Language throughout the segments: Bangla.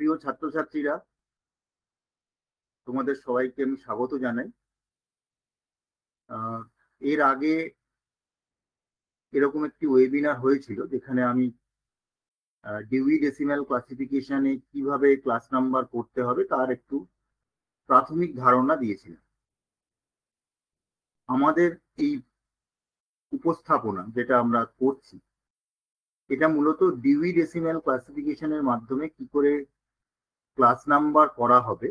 প্রিয় ছাত্রছাত্রীরা, তোমাদের সবাইকে আমি স্বাগত জানাই। এর আগে এরকম একটি ওয়েবিনার হয়েছিল যেখানে আমি ডিউই ডেসিমাল ক্লাসিফিকেশনে কিভাবে ক্লাস নাম্বার করতে হবে তার একটু প্রাথমিক ধারণা দিয়েছিলাম। আমাদের এই উপস্থাপনা যেটা আমরা করছি এটা মূলত ডিউই ডেসিমাল ক্লাসিফিকেশনের মাধ্যমে কি করে ক্লাস নাম্বার করা হবে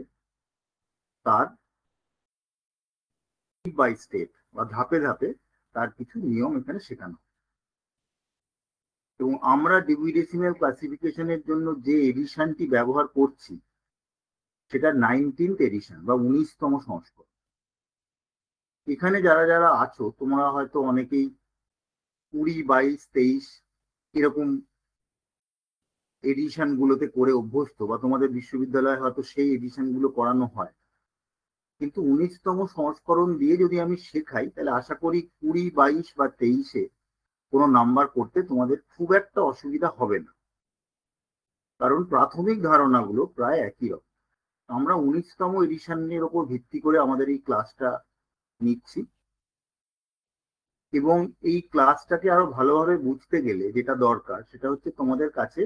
তার স্টেপ বাই স্টেপ বা ধাপে ধাপে তার কিছু নিয়ম এখানে শেখানো। এবং আমরা ডিউই ডেসিমাল ক্লাসিফিকেশনের জন্য যে এডিশনটি ব্যবহার করছি সেটা 19th এডিশন বা 19তম সংস্করণ। এখানে যারা যারা আছো তোমরা হয়তো অনেকেই 20, 22, 23 এরকম এডিশন গুলোতে করে অভ্যস্ত, বা তোমাদের বিশ্ববিদ্যালয়ে হয়তো সেই এডিশন গুলো করানো হয়। কিন্তু 19তম সংস্করণ দিয়ে যদি আমি শেখাই তাহলে আশা করি 20, 22 বা 23-এ কোনো নাম্বার করতে তোমাদের খুব একটা অসুবিধা হবে না, কারণ প্রাথমিক ধারণাগুলো প্রায় একই রকম। আমরা 19তম এডিশনের ওপর ভিত্তি করে আমাদের এই ক্লাসটা নিচ্ছি, এবং এই ক্লাসটাকে আরো ভালোভাবে বুঝতে গেলে যেটা দরকার সেটা হচ্ছে তোমাদের কাছে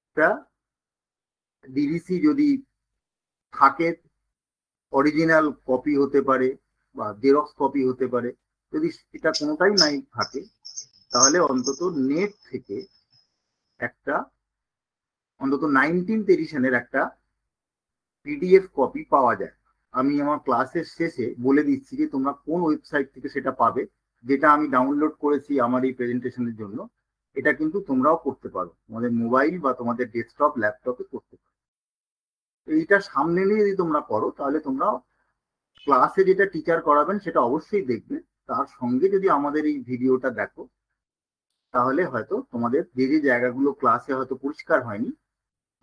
একটা ডিডিসি যদি থাকে, অরিজিনাল কপি হতে পারে বা জেরক্স কপি হতে পারে। যদি এটা কোনোটাই নাই থাকে তাহলে অন্তত নেট থেকে একটা অন্তত 19th এডিশনের একটা পিডিএফ কপি পাওয়া যায়। আমি আমার ক্লাসের শেষে বলে দিচ্ছি যে তোমরা কোন ওয়েবসাইট থেকে সেটা পাবে। যেটা আমি ডাউনলোড করেছি আমার এই প্রেজেন্টেশনের জন্য, এটা কিন্তু তোমরাও করতে পারো, তোমাদের মোবাইল বা তোমাদের ডেস্কটপ ল্যাপটপে করতে পারো। এইটা সামনে নিয়ে যদি তোমরা করো তাহলে তোমরা ক্লাসে যেটা টিচার করাবেন সেটা অবশ্যই দেখবে, তার সঙ্গে যদি আমাদের এই ভিডিওটা দেখো তাহলে হয়তো তোমাদের যে যে জায়গাগুলো ক্লাসে হয়তো পরিষ্কার হয়নি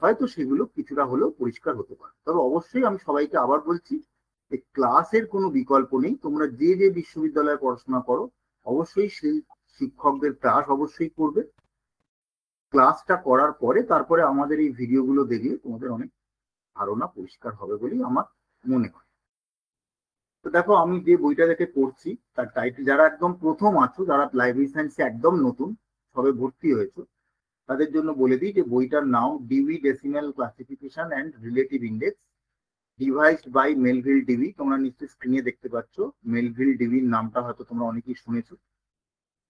হয়তো সেগুলো কিছুটা হলেও পরিষ্কার হতে পারে। তবে অবশ্যই আমি সবাইকে আবার বলছি যে ক্লাসের কোনো বিকল্প নেই। তোমরা যে যে বিশ্ববিদ্যালয়ে পড়াশোনা করো অবশ্যই সেই শিক্ষকদের ক্লাস অবশ্যই করবে। ক্লাসটা করার পরে তারপরে আমাদের এই ভিডিওগুলো দেখলে তোমাদের অনেক ধারণা পরিষ্কার হবে বলেই আমার মনে হয়। তো দেখো, আমি যে বইটা দেখে পড়ছি তার টাইটেল, যারা একদম প্রথম আছো, যারা লাইব্রেরি সায়েন্সে একদম নতুন সবে ভর্তি হয়েছে তাদের জন্য বলে দিই যে বইটার নাম Dewey decimal classification and relative index devised by Melvil Dewey. তোমরা নিশ্চয়ই স্ক্রিনে দেখতে পাচ্ছ মেলভিল ডিভির নামটা হয়তো তোমরা অনেকেই শুনেছো।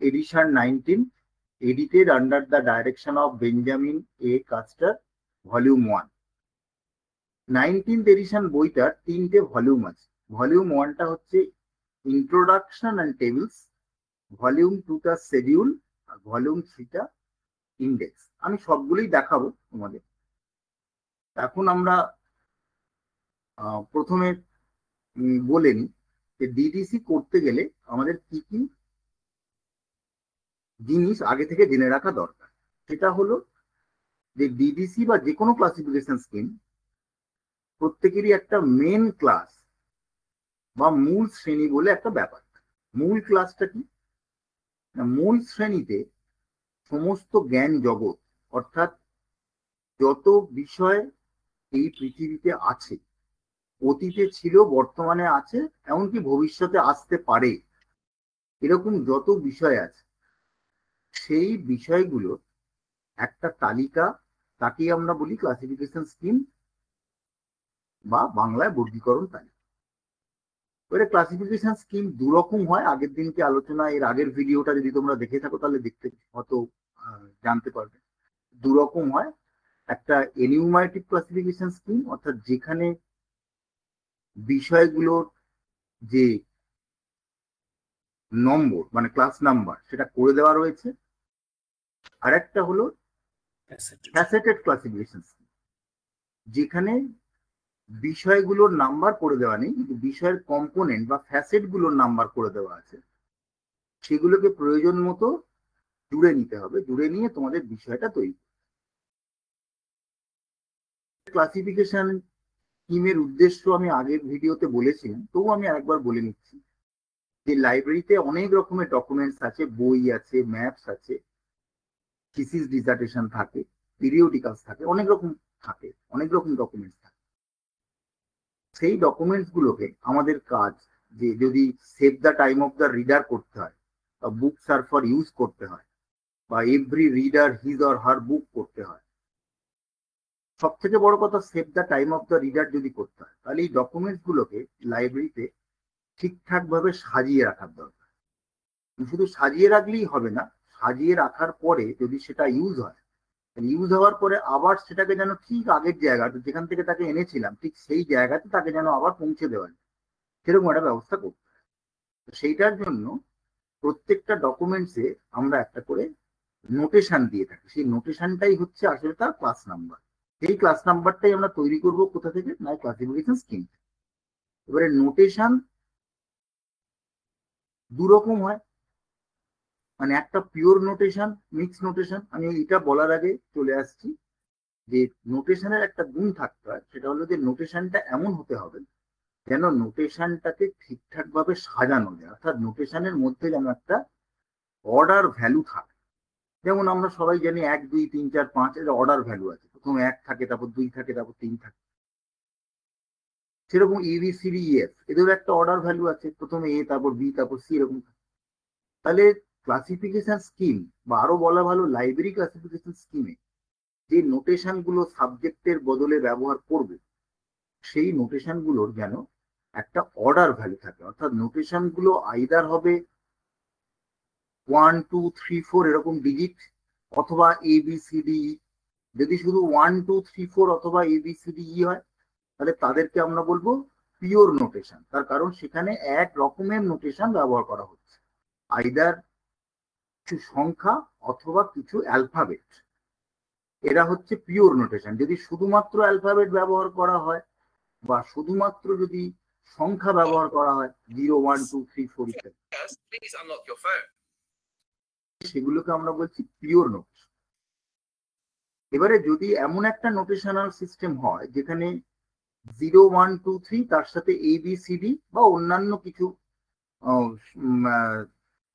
Edition 19, edited under the direction of Benjamin A Custer, volume 1। 19th edition বইটার 3টে ভলিউম আছে। ভলিউম 1টা হচ্ছে ইন্ট্রোডাকশন অ্যান্ড টেবিলস, ভলিউম 2টা শিডিউল, আর ভলিউম 3টা ইন্ডেক্স। আমি সবগুলোই দেখাবো তোমাদের। এখন আমরা প্রথমে বলে নিই যে ডিডিসি করতে গেলে আমাদের কি কি জিনিস আগে থেকে জেনে রাখা দরকার। সেটা হলো যে ডিডিসি বা যে কোনো ক্লাসিফিকেশন স্কিম প্রত্যেকেরই একটা মেন ক্লাস বা মূল শ্রেণী বলে একটা ব্যাপার। মূল ক্লাসটা কি না, মূল শ্রেণীতে সমস্ত জ্ঞান জগৎ অর্থাৎ যত বিষয় এই পৃথিবীতে আছে, অতীতে ছিল, বর্তমানে আছে, এমনকি ভবিষ্যতে আসতে পারে, এরকম যত বিষয় আছে সেই বিষয়গুলো একটা তালিকা, তাকেই আমরা বলি ক্লাসিফিকেশন স্কিম বা বাংলায় বর্গীকরণ তালিকা। এবারে ক্লাসিফিকেশন স্কিম দুরকম হয়। আগের দিনকে আলোচনা, এর আগের ভিডিওটা যদি তোমরা দেখে থাকো তাহলে দেখতে হয়তো জানতে পারবে। দুরকম হয়, একটা এনিউমারেটিভ ক্লাসিফিকেশন স্কিম অর্থাৎ যেখানে বিষয়গুলোর যে নম্বর মানে ক্লাস নাম্বার সেটা করে দেওয়া রয়েছে। আর একটা হলো ফ্যাসেটেড ক্লাসিফিকেশন স্কিম, যেখানে বিষয়গুলোর নাম্বার করে দেওয়া নেই কিন্তু বিষয়ের কম্পোনেন্ট বা ফ্যাসেট গুলোর নাম্বার করে দেওয়া আছে, সেগুলোকে প্রয়োজন মতো জুড়ে নিতে হবে, জুড়ে নিয়ে তোমাদের বিষয়টা তৈরি। ক্লাসিফিকেশন স্কিমের উদ্দেশ্য আমি আগের ভিডিওতে বলেছিলাম, তবু আমি আরেকবার বলে নিচ্ছি যে লাইব্রেরিতে অনেক রকমের ডকুমেন্টস আছে, বই আছে, ম্যাপস আছে, থিসিস ডিসার্টেশন থাকে, পিরিয়ডিক্যালস থাকে, অনেক রকম থাকে, অনেক রকম ডকুমেন্টস থাকে। সেই ডকুমেন্টস গুলোকে আমাদের কাজ যে যদি save the time of the reader করতে হয়, বা বুকস আর ফর ইউজ করতে হয়, বা every reader his or her book করতে হয়, সব থেকে বড় কথা save the time of the reader যদি করতে হয়, তাহলে এই ডকুমেন্টস গুলোকে লাইব্রেরিতে ঠিকঠাক ভাবে সাজিয়ে রাখার দরকার। শুধু সাজিয়ে রাখলেই হবে না, সাজিয়ে রাখার পরে যদি সেটা ইউজ হয়, ইউজ হওয়ার পরে আবার সেটাকে যেন ঠিক আগের জায়গা যেখান থেকে তাকে এনেছিলাম ঠিক সেই জায়গাতে তাকে যেন আবার পৌঁছে দেওয়া যায়, সেরকম একটা ব্যবস্থা করতে হয়। তো সেইটার জন্য প্রত্যেকটা ডকুমেন্টসে আমরা একটা করে নোটেশন দিয়ে থাকি। সেই নোটেশনটাই হচ্ছে আসলে তার ক্লাস নাম্বার। সেই ক্লাস নাম্বারটাই আমরা তৈরি করব কোথা থেকে, না ক্লাসিফিকেশন স্কিম। এবারে নোটেশন দু রকম হয়, মানে একটা পিওর নোটেশন, মিক্স নোটেশন। আমি এটা বলার আগে চলে আসছি যে নোটেশনের একটা গুণ থাকতে হয়, সেটা হলো যে নোটেশনটা এমন হতে হবে যেন নোটেশনটাকে ঠিকঠাক ভাবে সাজানো যায়, অর্থাৎ নোটেশনের মধ্যে যেন একটা অর্ডার ভ্যালু থাকে। যেমন আমরা সবাই জানি 1 2 3 4 5 এর অর্ডার ভ্যালু আছে, প্রথম 1 থাকে, তারপর 2 থাকে, তারপর 3 থাকে। সেরকম ABCDEF এদেরও একটা অর্ডার ভ্যালু আছে, প্রথমে A, তারপর B, তারপর C, এরকম। তাহলে ক্লাসিফিকেশন স্কিম, বা আরো বলা ভালো লাইব্রেরি ক্লাসিফিকেশন স্কিমে যে নোটেশন গুলো সাবজেক্টের বদলে ব্যবহার করবে, সেই নোটেশন গুলোর যেন একটা অর্ডার ভ্যালু থাকে, অর্থাৎ নোটেশন গুলো আইদার হবে 1 2 3 4 এরকম ডিজিট, অথবা ABCD। যদি শুধু 1 2 3 4 অথবা ABCDE হয়, তাহলে তাদেরকে আমরা বলবো পিওর নোটেশন। তার কারণ সেখানে এক রকমের নোটেশন ব্যবহার করা হচ্ছে, আইদার কিছু সংখ্যা অথবা কিছু অ্যালফাবেট। এরা হচ্ছে পিওর নোটেশন। যদি শুধুমাত্র অ্যালফাবেট ব্যবহার করা হয়, বা শুধুমাত্র যদি সংখ্যা ব্যবহার করা হয় 0 1 2 3 4 ইত্যাদি, সেগুলোকে আমরা বলছি পিওর নোটেশন। এবারে যদি এমন একটা নোটেশনাল সিস্টেম হয় যেখানে 0 1 2 3 তার সাথে ABCD বা অন্যান্য কিছু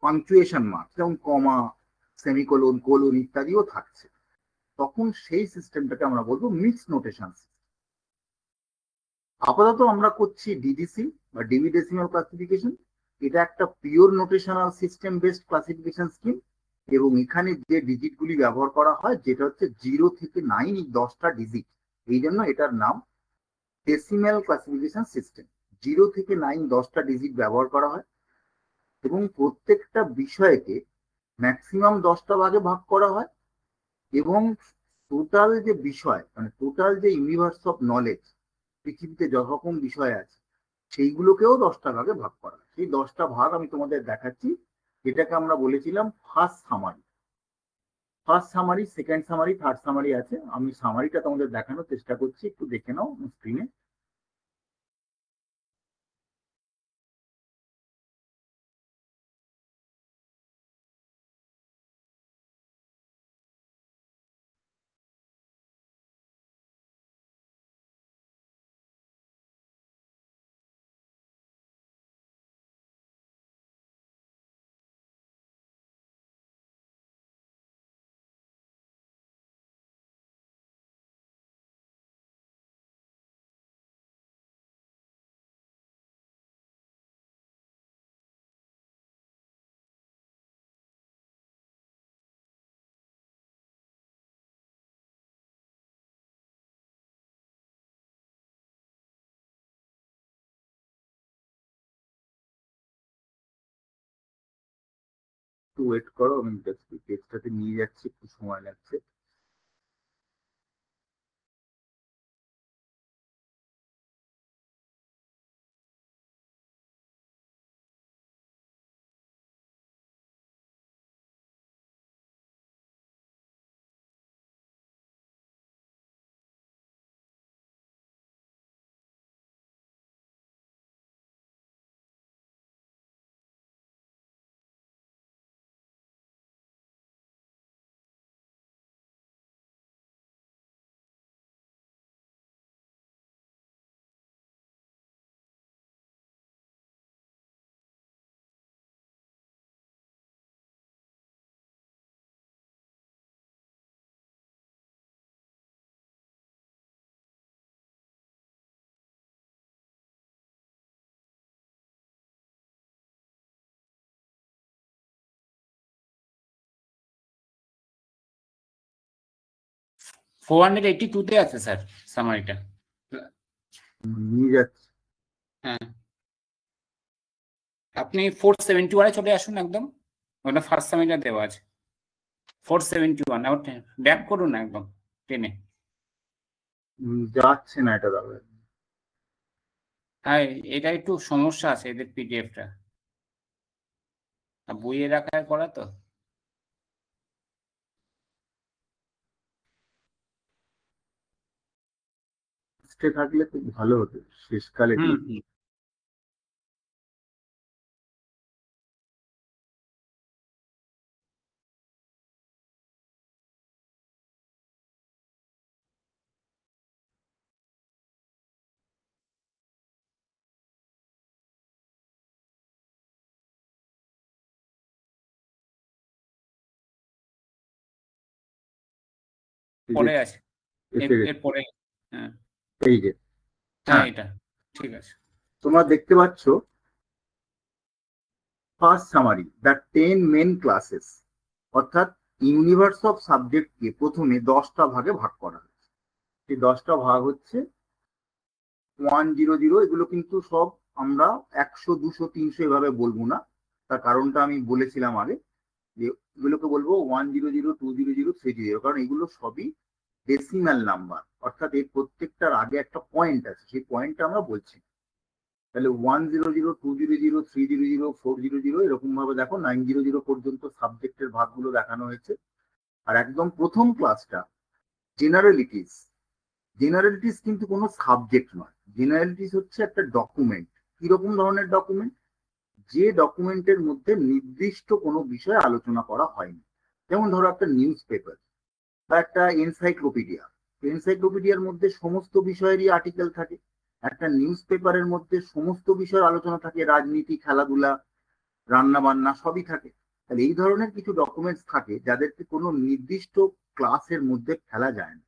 পাংচুয়েশন মার্ক, যেমন কমা, সেমিকোলন, কোলন ইত্যাদিও থাকছে, তখন সেই সিস্টেমটাকে আমরা বলবো মিক্স নোটেশন। আপাতত আমরা করছি DDC বা ডিবি ডেসিমাল ক্লাসিফিকেশন। এটা একটা pure notational system based classification scheme, এবং এখানে যে ডিজিট গুলি ব্যবহার করা হয় যেটা হচ্ছে 0 থেকে 9, এই 10টা ডিজিট। এই জন্য এটার নাম ডেসিমাল ক্লাসিফিকেশন সিস্টেম। 0 থেকে 9 10টা ডিজিট ব্যবহার করা হয়, এবং প্রত্যেকটা বিষয়কে ম্যাক্সিমাম 10টা ভাগে ভাগ করা হয়, এবং টোটাল যে বিষয়, মানে টোটাল যে ইউনিভার্স অফ নলেজ, পৃথিবীতে যত রকম বিষয় আছে সেইগুলোকেও 10টা ভাগে ভাগ করা হয়। সেই 10টা ভাগ আমি তোমাদের দেখাচ্ছি, যেটাকে আমরা বলেছিলাম first summary. First summary, second summary, third summary আছে। আমি সামারিটা তোমাদের দেখানোর চেষ্টা করছি, একটু দেখে নাও স্ক্রিনে। একটু ওয়েট করো, আমি পেজটাতে নিয়ে যাচ্ছি, একটু সময় লাগছে। 482-তে আছে স্যার সামারিটা। নিয়ে যাচ্ছি। হ্যাঁ, আপনি 471-এ চলে আসুন একদম, ওটা ফার্স্ট সামারিটা দেওয়া আছে। 471 আউট ব্যাক করুন একদম টেনে। যাচ্ছে না এটা দাদা। হ্যাঁ, এটা একটু সমস্যা আছে এদের পিডিএফটা, বইয়ে রাখা করা তো। থাকলে খুব ভালো হতো শেষকালে। হুম হুম। পরে আছে, এর পরে। হ্যাঁ এই যে, হ্যাঁ এটা ঠিক আছে। তোমরা দেখতে পাচ্ছ first summary, the 10 main classes, অর্থাৎ ইউনিভার্স অফ সাবজেক্টকে প্রথমে 10টা ভাগে ভাগ করা হয়েছে। এই 10টা ভাগ হচ্ছে 100, এগুলো কিন্তু সব আমরা 100, 200, 300 এভাবে বলবো না। তার কারণটা আমি বলেছিলাম আগে, যে এগুলোকে বলবো 100, 200, 300, কারণ এগুলো সবই ডেসিমাল নাম্বার, অর্থাৎ এর প্রত্যেকটার আগে একটা পয়েন্ট আছে, সেই পয়েন্টটা আমরা বলছি। তাহলে 100, 200, 300, 400, এরকম ভাবে দেখো 900 পর্যন্ত সাবজেক্টের ভাগগুলো দেখানো হয়েছে। আর একদম প্রথম ক্লাসটা জেনারেলিটিস। জেনারেলিটিস কিন্তু কোনো সাবজেক্ট নয়, জেনারেলিটিস হচ্ছে একটা ডকুমেন্ট। কিরকম ধরনের ডকুমেন্ট? যে ডকুমেন্টের মধ্যে নির্দিষ্ট কোনো বিষয়ে আলোচনা করা হয়নি। যেমন ধরো একটা নিউজ পেপার বা একটা এনসাইক্লোপিডিয়া। এনসাইক্লোপিডিয়ার মধ্যে সমস্ত বিষয়েরই আর্টিকেল থাকে, একটা নিউজ পেপারের মধ্যে সমস্ত বিষয়ের আলোচনা থাকে, রাজনীতি, খেলাধুলা, রান্না বান্না সবই থাকে। তাহলে এই ধরনের কিছু ডকুমেন্টস থাকে যাদেরকে কোনো নির্দিষ্ট ক্লাসের মধ্যে ফেলা যায় না,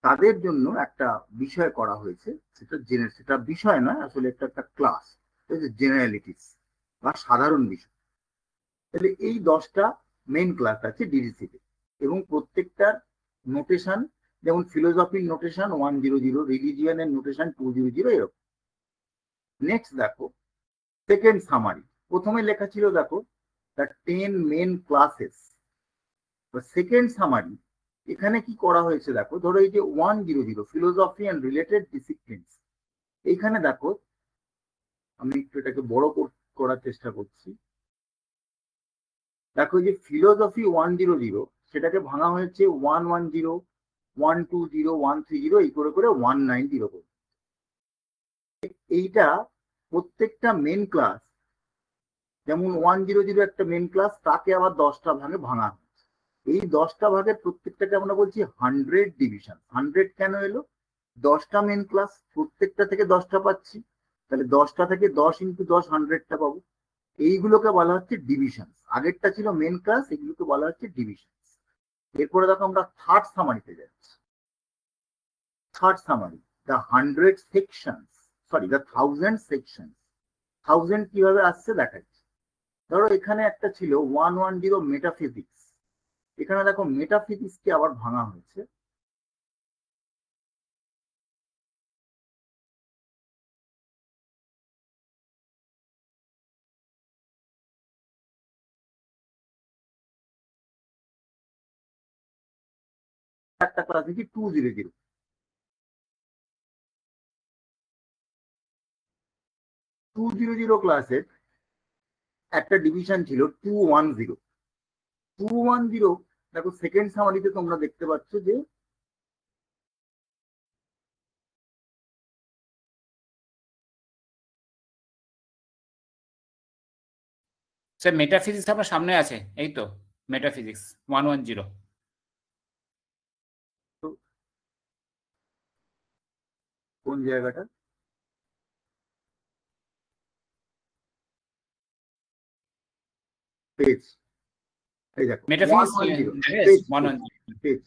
তাদের জন্য একটা বিষয় করা হয়েছে। সেটা বিষয় নয়, আসলে একটা ক্লাস, জেনারেলিটিস বা সাধারণ বিষয়। তাহলে এই 10টা মেইন ক্লাস আছে ডিডিসিতে, এবং প্রত্যেকটার নোটেশন, যেমন ফিলোসফির নোটেশন 100, রিলিজিয়ানের নোটেশন 200, এরকম। নেক্সট দেখো সেকেন্ড সামারি। প্রথমে লেখা ছিল দেখো the 10 main classes. Second summary এখানে কি করা হয়েছে দেখো, ধরো এই যে 100 ফিলোসফি অ্যান্ড রিলেটেড ডিসিপ্লিনস, এইখানে দেখো আমি একটু এটাকে বড় করার চেষ্টা করছি। দেখো যে ফিলোসফি 100, সেটাকে ভাঙা হয়েছে 110, 120, 130, এই করে করে 190। এইটা প্রত্যেকটা মেন ক্লাস, যেমন 100 একটা মেন ক্লাস, তাকে আবার 10টা ভাগে ভাঙা হয়েছে। এই 10টা ভাগের প্রত্যেকটাকে আমরা বলছি 100 ডিভিশন। 100 কেন এলো? 10টা মেন ক্লাস, প্রত্যেকটা থেকে 10টা পাচ্ছি, তাহলে 10টা থেকে 10 ইন্টু 10, 100টা পাবো। এইগুলোকে বলা হচ্ছে ডিভিশন। আগেরটা ছিল মেন ক্লাস, এগুলোকে বলা হচ্ছে ডিভিশন। এরপরে দেখো আমরা থার্ড সামারিতে যাচ্ছি। Third summary, the 100 sections, sorry the 1000 section. 1000 কিভাবে আসছে দেখাচ্ছি। ধরো এখানে একটা ছিল 110 মেটাফিজিক্স। এখানে দেখো মেটাফিজিক্সকে আবার ভাঙা হয়েছে। একটা ক্লাস দেখি 200। 200 ক্লাসের একটা ডিভিশন ছিল 210। 210 দেখো সেকেন্ড সামারিতে তোমরা দেখতে পাচ্ছ যে স্যার মেটাফিজিক্স আপনার সামনে আছে, এই তো মেটাফিজিক্স 110। কোন জায়গাটা? পেজ, এই দেখো metaphysics 110 page page, 110। Page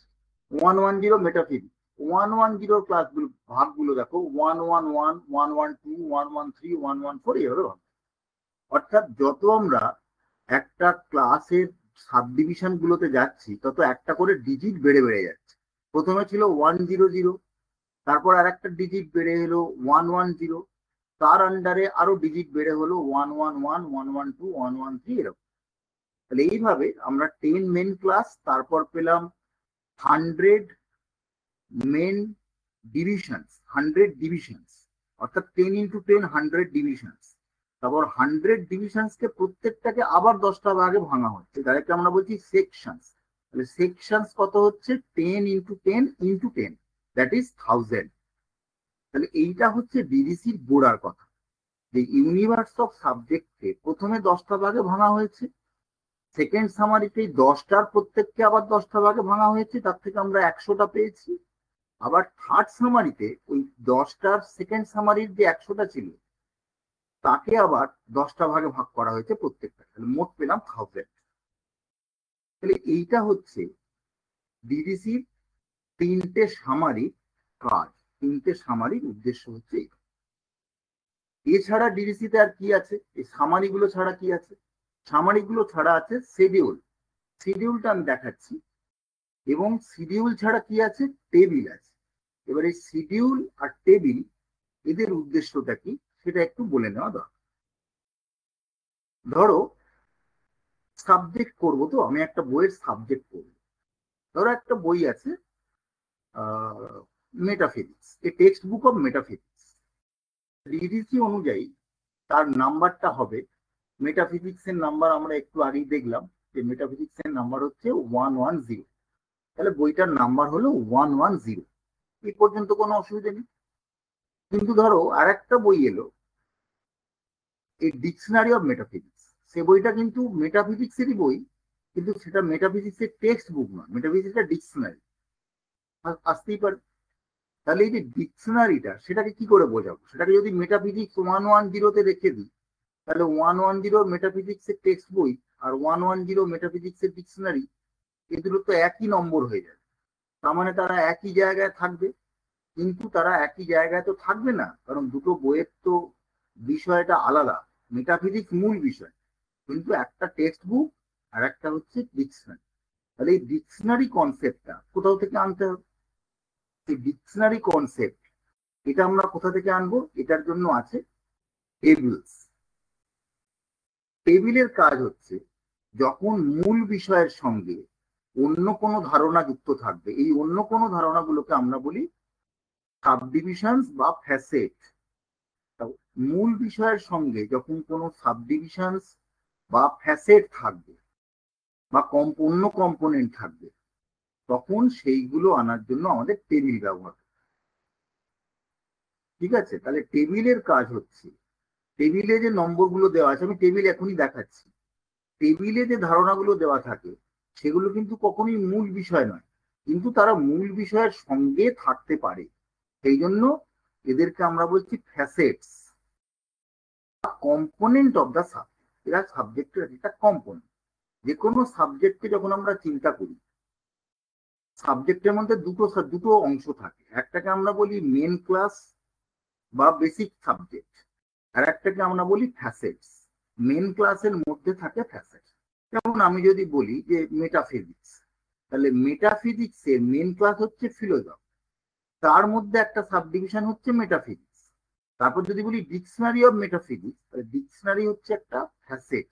110 metaphysics. 110 ক্লাসগুলো ভাগগুলো দেখো 111, 112, 113, 114, এইভাবে ভাগ। অর্থাৎ যত আমরা একটা ক্লাসের সাব ডিভিশন গুলোতে যাচ্ছি, তত একটা করে ডিজিট বেড়ে বেড়ে যাচ্ছে। প্রথমে ছিল 100, তারপর আর একটা ডিজিট বেড়ে এলো 110, তার আন্ডারে আরো ডিজিট বেড়ে হলো 111, 112, 113 এরকম। তাহলে এইভাবে আমরা 10 মেন ক্লাস, তারপর পেলাম 100 মেন ডিভিশনস, 100 ডিভিশনস, অর্থাৎ 10 ইন্টু 10 100 ডিভিশনস। তারপর 100 ডিভিশনসকে প্রত্যেকটাকে আবার 10টা ভাগে ভাঙা হচ্ছে, যাদেরকে আমরা বলছি সেকশনস। তাহলে সেকশনস কত হচ্ছে? 10 ইন্টু 10 ইন্টু 10, দ্যাট ইজ 1000। তাহলে এইটা হচ্ছে ডিডিসির গোড়ার কথা, যে ইউনিভার্স অফ সাবজেক্টকে প্রথমে 10টা ভাগে ভাঙা হয়েছে, সেকেন্ড সামারিতে 10টার প্রত্যেককে আবার 10টা ভাগে ভাঙা হয়েছে, তার থেকে আমরা 100টা পেয়েছি। আবার থার্ড সামারিতে ওই 10টার সেকেন্ড সামারির যে 100টা ছিল তাকে আবার 10টা ভাগে ভাগ করা হয়েছে প্রত্যেকটা, তাহলে মোট পেলাম 1000। তাহলে এইটা হচ্ছে ডিডিসির তিনটে সামারিক কাজ, তিনটে সামারিক উদ্দেশ্য হচ্ছে এটা। এছাড়া ডিডিসিতে আর কি আছে? এই সামারিগুলো ছাড়া কি আছে? সামারিগুলো ছাড়া আছে শিডিউল। শিডিউলটা আমি দেখাচ্ছি। এবং শিডিউল ছাড়া কি আছে? টেবিল আছে। এবার এই শিডিউল আর টেবিল এদের উদ্দেশ্যটা কি সেটা একটু বলে নেওয়া দরকার। ধরো সাবজেক্ট করবো, তো আমি একটা বইয়ের সাবজেক্ট করবো। ধরো একটা বই আছে metaphysics, A text book of metaphysics. DDC অনুযায়ী তার নাম্বারটা হবে, মেটাফিজিক্স এর নাম্বার আমরা একটু আগেই দেখলাম যে মেটাফিজিক্স এর নাম্বার হচ্ছে 110। তাহলে বইটার নাম্বার হলো 110। এই পর্যন্ত কোনো অসুবিধা নেই। কিন্তু ধরো আর একটা বই এলো, এই ডিকশনারি অফ মেটাফিজিক্স। সে বইটা কিন্তু মেটাফিজিক্সেরই বই, কিন্তু সেটা মেটাফিজিক্সের টেক্সট বুক নয়, মেটাফিজিক্সের ডিকশনারি। আসতেই পারে। তাহলে এই যে ডিকশনারিটা, সেটাকে কি করে বোঝাবো? সেটাকে যদি মেটাফিজিক্স 110-তে রেখে দিই, তাহলে 110 মেটাফিজিক্সের টেক্সট বই আর 110 মেটাফিজিক্সের ডিকশনারি, এগুলো তো একই নম্বর হয়ে যাবে। তার মানে তারা একই জায়গায় থাকবে। কিন্তু তারা একই জায়গায় তো থাকবে না, কারণ দুটো বইয়ের তো বিষয়টা আলাদা। মেটাফিজিক্স মূল বিষয়, কিন্তু একটা টেক্সট বুক আর একটা হচ্ছে ডিকশনারি। তাহলে এই ডিকশনারি কনসেপ্টটা কোথাও থেকে আনতে হবে। এই ডিকশনারি কনসেপ্ট এটা আমরা কোথা থেকে আনবো? এটার জন্য আছে টেবিলস। টেবিলের কাজ হচ্ছে যখন মূল বিষয়ের সঙ্গে অন্য কোনো ধারণা যুক্ত থাকবে, এই অন্য কোনো ধারণাগুলোকে আমরা বলি সাবডিভিশনস বা ফ্যাসেট। মূল বিষয়ের সঙ্গে যখন কোনো সাবডিভিশনস বা ফ্যাসেট থাকবে বা অন্য কম্পোনেন্ট থাকবে, তখন সেইগুলো আনার জন্য আমাদের টেবিল ব্যবহার হবে। ঠিক আছে? তাহলে টেবিলের কাজ হচ্ছে, টেবিলে যে নম্বরগুলো দেওয়া আছে, আমি টেবিল এখনই দেখাচ্ছি। টেবিলে যে ধারণাগুলো দেওয়া থাকে সেগুলো কিন্তু কখনোই মূল বিষয় নয়, কিন্তু তারা মূল বিষয়ের সঙ্গে থাকতে পারে। সেই জন্য এদেরকে আমরা বলছি facets, component of the subject. এরা সাবজেক্টের একটা কম্পোনেন্ট। যে কোনো সাবজেক্টকে যখন আমরা চিন্তা করি, সাবজেক্টের মধ্যে দুটো অংশ থাকে। একটাকে আমরা বলি মেন ক্লাস বা বেসিক সাবজেক্ট, আর একটাকে আমরা বলি ফ্যাসেটস। মেন ক্লাসের মধ্যে থাকে ফ্যাসেটস। যেমন আমি যদি বলি যে মেটাফিজিক্স, তাহলে মেটাফিজিক্সের মেন ক্লাস হচ্ছে ফিলোসফি, তার মধ্যে একটা সাবডিভিশন হচ্ছে মেটাফিজিক্স। তারপর যদি বলি ডিকশনারি অফ মেটাফিজিক্স, তাহলে ডিকশনারি হচ্ছে একটা ফ্যাসেট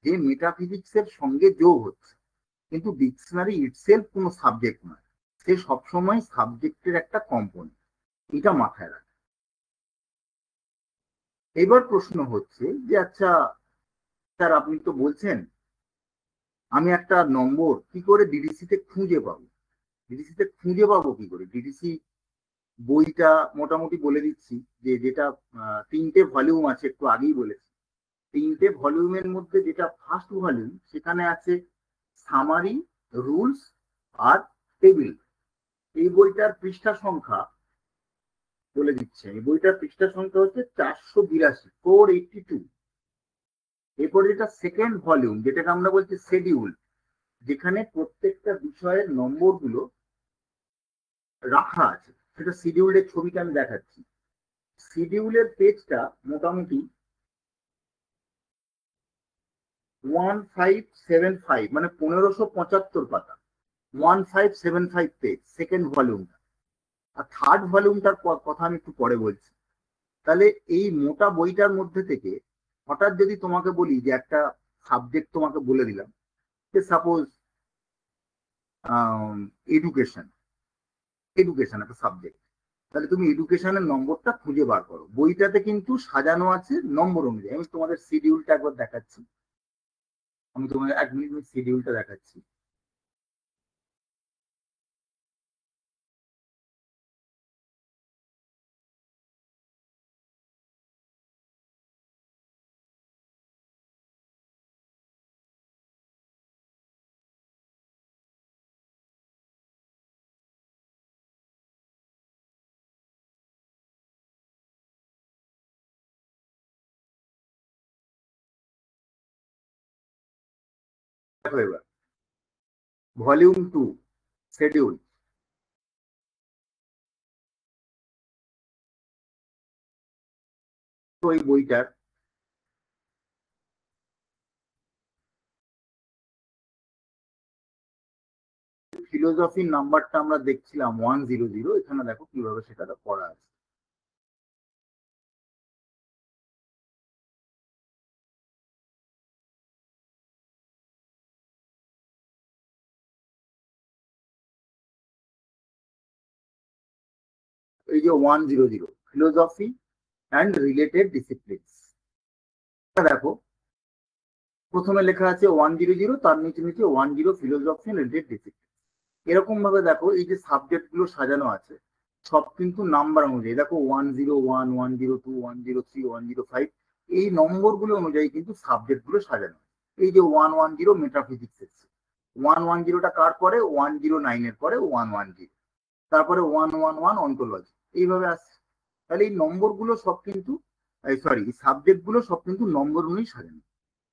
যে মেটাফিজিক্সের সঙ্গে যোগ হচ্ছে, কিন্তু ডিকশনারি ইটসেলফ কোনো সাবজেক্ট নয়, সে সবসময় সাবজেক্টের একটা কম্পোনেন্ট। এটা মাথায় রাখে। এবার প্রশ্ন হচ্ছে যে আচ্ছা স্যার, আপনি তো বলছেন আমি একটা নম্বর কি করে ডিডিসিতে খুঁজে পাবো? ডিডিসিতে খুঁজে পাবো কি করে? ডিডিসি বইটা মোটামুটি বলে দিচ্ছি, যে যেটা 3টে ভলিউম আছে, একটু আগেই বলেছি। 3টে ভলিউমের মধ্যে যেটা ফার্স্ট ভলিউম, সেখানে আছে সামারি, রুলস আর টেবিল। এই বইটার পৃষ্ঠা সংখ্যা বলে দিচ্ছে, এই বইটার পৃষ্ঠা সংখ্যা হচ্ছে 482, 482। এরপরে যেটা সেকেন্ড ভলিউম, যেটাকে আমরা বলছি শিডিউল, যেখানে প্রত্যেকটা বিষয়ের নম্বরগুলো রাখা আছে, সেটা শিডিউলের ছবিটা আমি দেখাচ্ছি। শিডিউলের পেজটা মোটামুটি 1575, মানে 1575 পাতা। 1575 পেজ সেকেন্ড ভলিউমটা, আর থার্ড ভলিউমটার কথা আমি একটু পরে বলছি। তাহলে এই মোটা বইটার মধ্যে থেকে হঠাৎ যদি তোমাকে বলি যে একটা সাবজেক্ট তোমাকে বলে দিলাম, যে সাপোজ এডুকেশন, এডুকেশন একটা সাবজেক্ট, তাহলে তুমি এডুকেশনের নম্বরটা খুঁজে বার করো। বইটাতে কিন্তু সাজানো আছে নম্বর অনুযায়ী। আমি তোমাদের শিডিউলটা একবার দেখাচ্ছি, আমি তোমাদের 1 মিনিট শিডিউলটা দেখাচ্ছি। দেখো এবার ভলিউম 2 শিডিউল, তো এই বইটার ফিলোসফির নাম্বারটা আমরা দেখছিলাম 100, এখানে দেখো কিভাবে সেটা করা আছে। এই যে 100 ফিলোসফি অ্যান্ড রিলেটেড ডিসিপ্লিনস, দেখো প্রথমে লেখা আছে 100, তার নিচে নিচে 10 ফিলোসফি অ্যান্ড রিলেটেড ডিসিপ্লিন। এরকম ভাবে দেখো এই যে সাবজেক্ট গুলো সাজানো আছে সব কিন্তু নাম্বার অনুযায়ী, দেখো 101, 102, 103, 105, এই নম্বর গুলো অনুযায়ী কিন্তু সাবজেক্ট গুলো সাজানো। এই যে 110 মেটাফিজিক্স এসছে, 110টা কার পরে, 109 এর পরে 110, তারপরে 111 অন্টোলজি, এইভাবে আসছে। তাহলে এই নম্বর গুলো সব কিন্তু, সরি, সাবজেক্ট গুলো সব কিন্তু নম্বর অনুযায়ী সাজানো।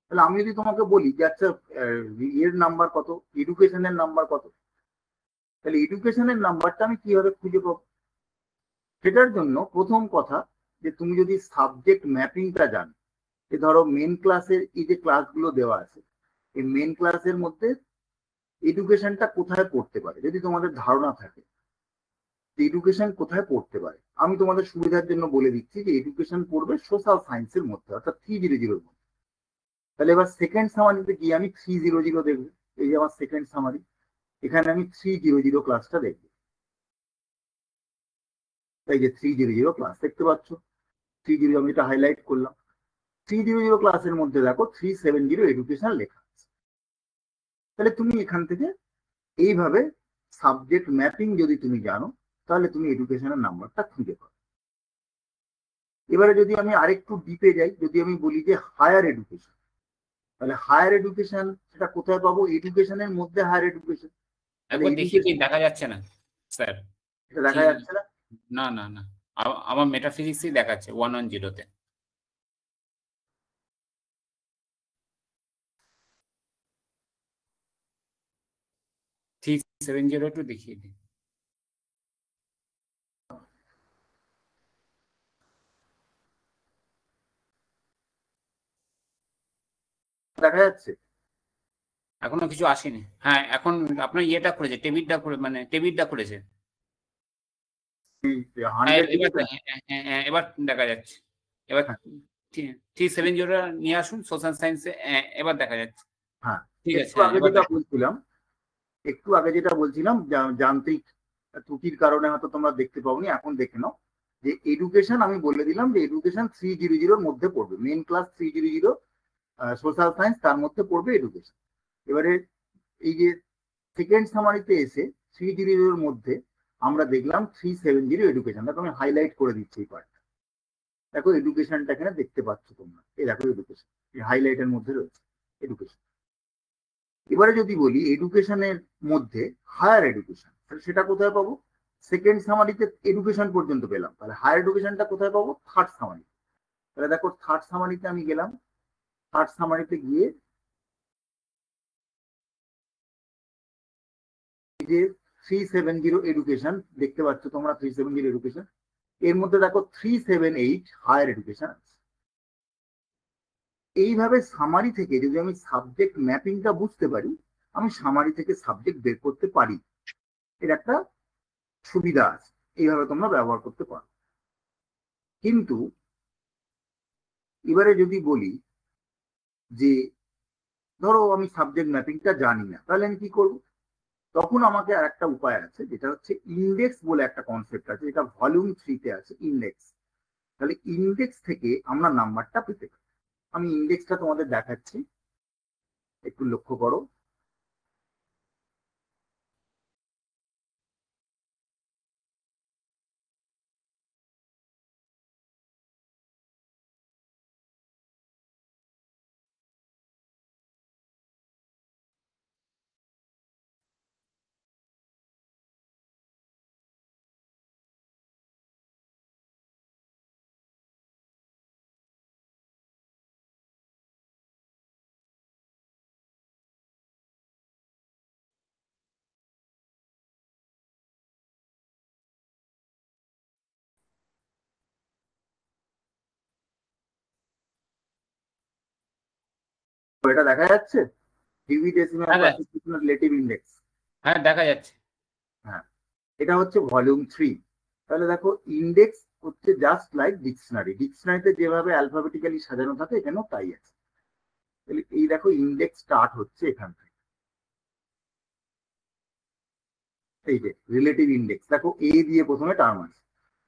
তাহলে আমি যদি তোমাকে বলি যে আচ্ছা এর নাম্বার কত, এডুকেশনের নাম্বার কত, তাহলে এডুকেশনের নাম্বারটা আমি কিভাবে খুঁজে পাবো? সেটার জন্য প্রথম কথা, যে তুমি যদি সাবজেক্ট ম্যাপিংটা জানো, যে ধরো মেন ক্লাসের এই যে ক্লাসগুলো দেওয়া আছে, এই মেন ক্লাসের মধ্যে এডুকেশনটা কোথায় পড়তে পারে, যদি তোমাদের ধারণা থাকে এডুকেশন কোথায় পড়তে পারে, আমি তোমাদের সুবিধার জন্য বলে দিচ্ছি যে এডুকেশন পড়বে সোশ্যাল সায়েন্সের মধ্যে, অর্থাৎ 300 মধ্যে। তাহলে এবার সেকেন্ড সামারিতে গিয়ে আমি 300 দেখবো। এই যে আমার সেকেন্ড সামারি, এখানে আমি 300 ক্লাসটা দেখবো। এই যে 300 ক্লাস দেখতে পাচ্ছ, 300 আমি এটা হাইলাইট করলাম। 300 ক্লাসের মধ্যে দেখো 370 এডুকেশন লেখা আছে। তাহলে তুমি এখান থেকে এইভাবে সাবজেক্ট ম্যাপিং যদি তুমি জানো, তাহলে তুমি এডুকেশনের নাম্বারটা খুঁজে পাবে। এবারে যদি আমি আরেকটু ডিপে যাই, যদি আমি বলি যে হায়ার এডুকেশন, তাহলে হায়ার এডুকেশন সেটা কোথায় পাবো? এডুকেশনের মধ্যে হায়ার এডুকেশন। একবার দেখি কি দেখা যাচ্ছে না স্যার? এটা দেখা যাচ্ছে না? না না না, আমার মেটাফিজিক্সই দেখাচ্ছে 110-তে। 370 একটু দেখিয়ে দিন। দেখা যাচ্ছে? এখনো কিছু আসেনি। হ্যাঁ, এখন আপনার ইয়েটা করেছে, টেবিলটা করে, মানে টেবিলটা করেছে। হ্যাঁ, 100 এবার দেখা যাচ্ছে। এবার 370 নিয়ে আসুন সোশ্যাল সায়েন্সে, এবার দেখা যাচ্ছে। হ্যাঁ, ঠিক আছে, একটু আগে যেটা বলছিলাম যান্ত্রিক ত্রুটির কারণে হয়তো তোমরা দেখতে পাওনি, এখন দেখে নাও যে এডুকেশন আমি বলে দিলাম যে এডুকেশন 300 মধ্যে পড়বে, মেন ক্লাস 300 সোশ্যাল সায়েন্স, তার মধ্যে পড়বে এডুকেশন। এবারে এই যে সেকেন্ড সামারিতে এসে 300 মধ্যে আমরা দেখলাম 370 এডুকেশন, দেখো আমি হাইলাইট করে দিচ্ছি এই পার্টটা। দেখো এডুকেশনটা এখানে দেখতে পাচ্ছ তোমরা, এই দেখো এডুকেশন এই হাইলাইটের মধ্যে রয়েছে এডুকেশন। এবারে যদি বলি এডুকেশনের মধ্যে হায়ার এডুকেশন, সেটা কোথায় পাবো? সেকেন্ড সামারিতে এডুকেশন পর্যন্ত পেলাম, তাহলে হায়ার এডুকেশনটা কোথায় পাবো? Third summary. তাহলে দেখো থার্ড সামারিতে আমি গেলাম, থার্ড সামারিতে গিয়ে যে 370 এডুকেশন দেখতে পাচ্ছ তোমরা, 370 এডুকেশন, এর মধ্যে দেখো 378 হায়ার এডুকেশন আছে। এইভাবে সামারি থেকে যদি আমি সাবজেক্ট ম্যাপিংটা বুঝতে পারি, আমি সামারি থেকে সাবজেক্ট বের করতে পারি। এর একটা সুবিধা আছে, এইভাবে তোমরা ব্যবহার করতে পারো। কিন্তু এবারে যদি বলি যে ধরো আমি সাবজেক্ট ম্যাপিংটা জানি না, তাহলে আমি কি করবো? তখন আমাকে আর একটা উপায় আছে, যেটা হচ্ছে ইন্ডেক্স বলে একটা কনসেপ্ট আছে, যেটা ভলিউম 3-তে আছে, ইন্ডেক্স। তাহলে ইন্ডেক্স থেকে আমরা নাম্বারটা পেতে পারি। আমি ইন্ডেক্সটা তোমাদের দেখাচ্ছি, একটু লক্ষ্য করো। তো এটা দেখা যাচ্ছে, Dewey decimal classification relative index. হ্যাঁ দেখা যাচ্ছে। হ্যাঁ, এটা হচ্ছে ভলিউম 3। তাহলে দেখো, ইন্ডেক্স হচ্ছে জাস্ট লাইক ডিকশনারি। ডিকশনারিতে যেভাবে অ্যালফাবেটিক্যালি সাজানো থাকে, এখানেও তাই আছে। তাহলে এই দেখো, ইন্ডেক্স স্টার্ট হচ্ছে এখান থেকে। এই যে রিলেটিভ ইন্ডেক্স, দেখো এ দিয়ে প্রথমে টার্ম আছে।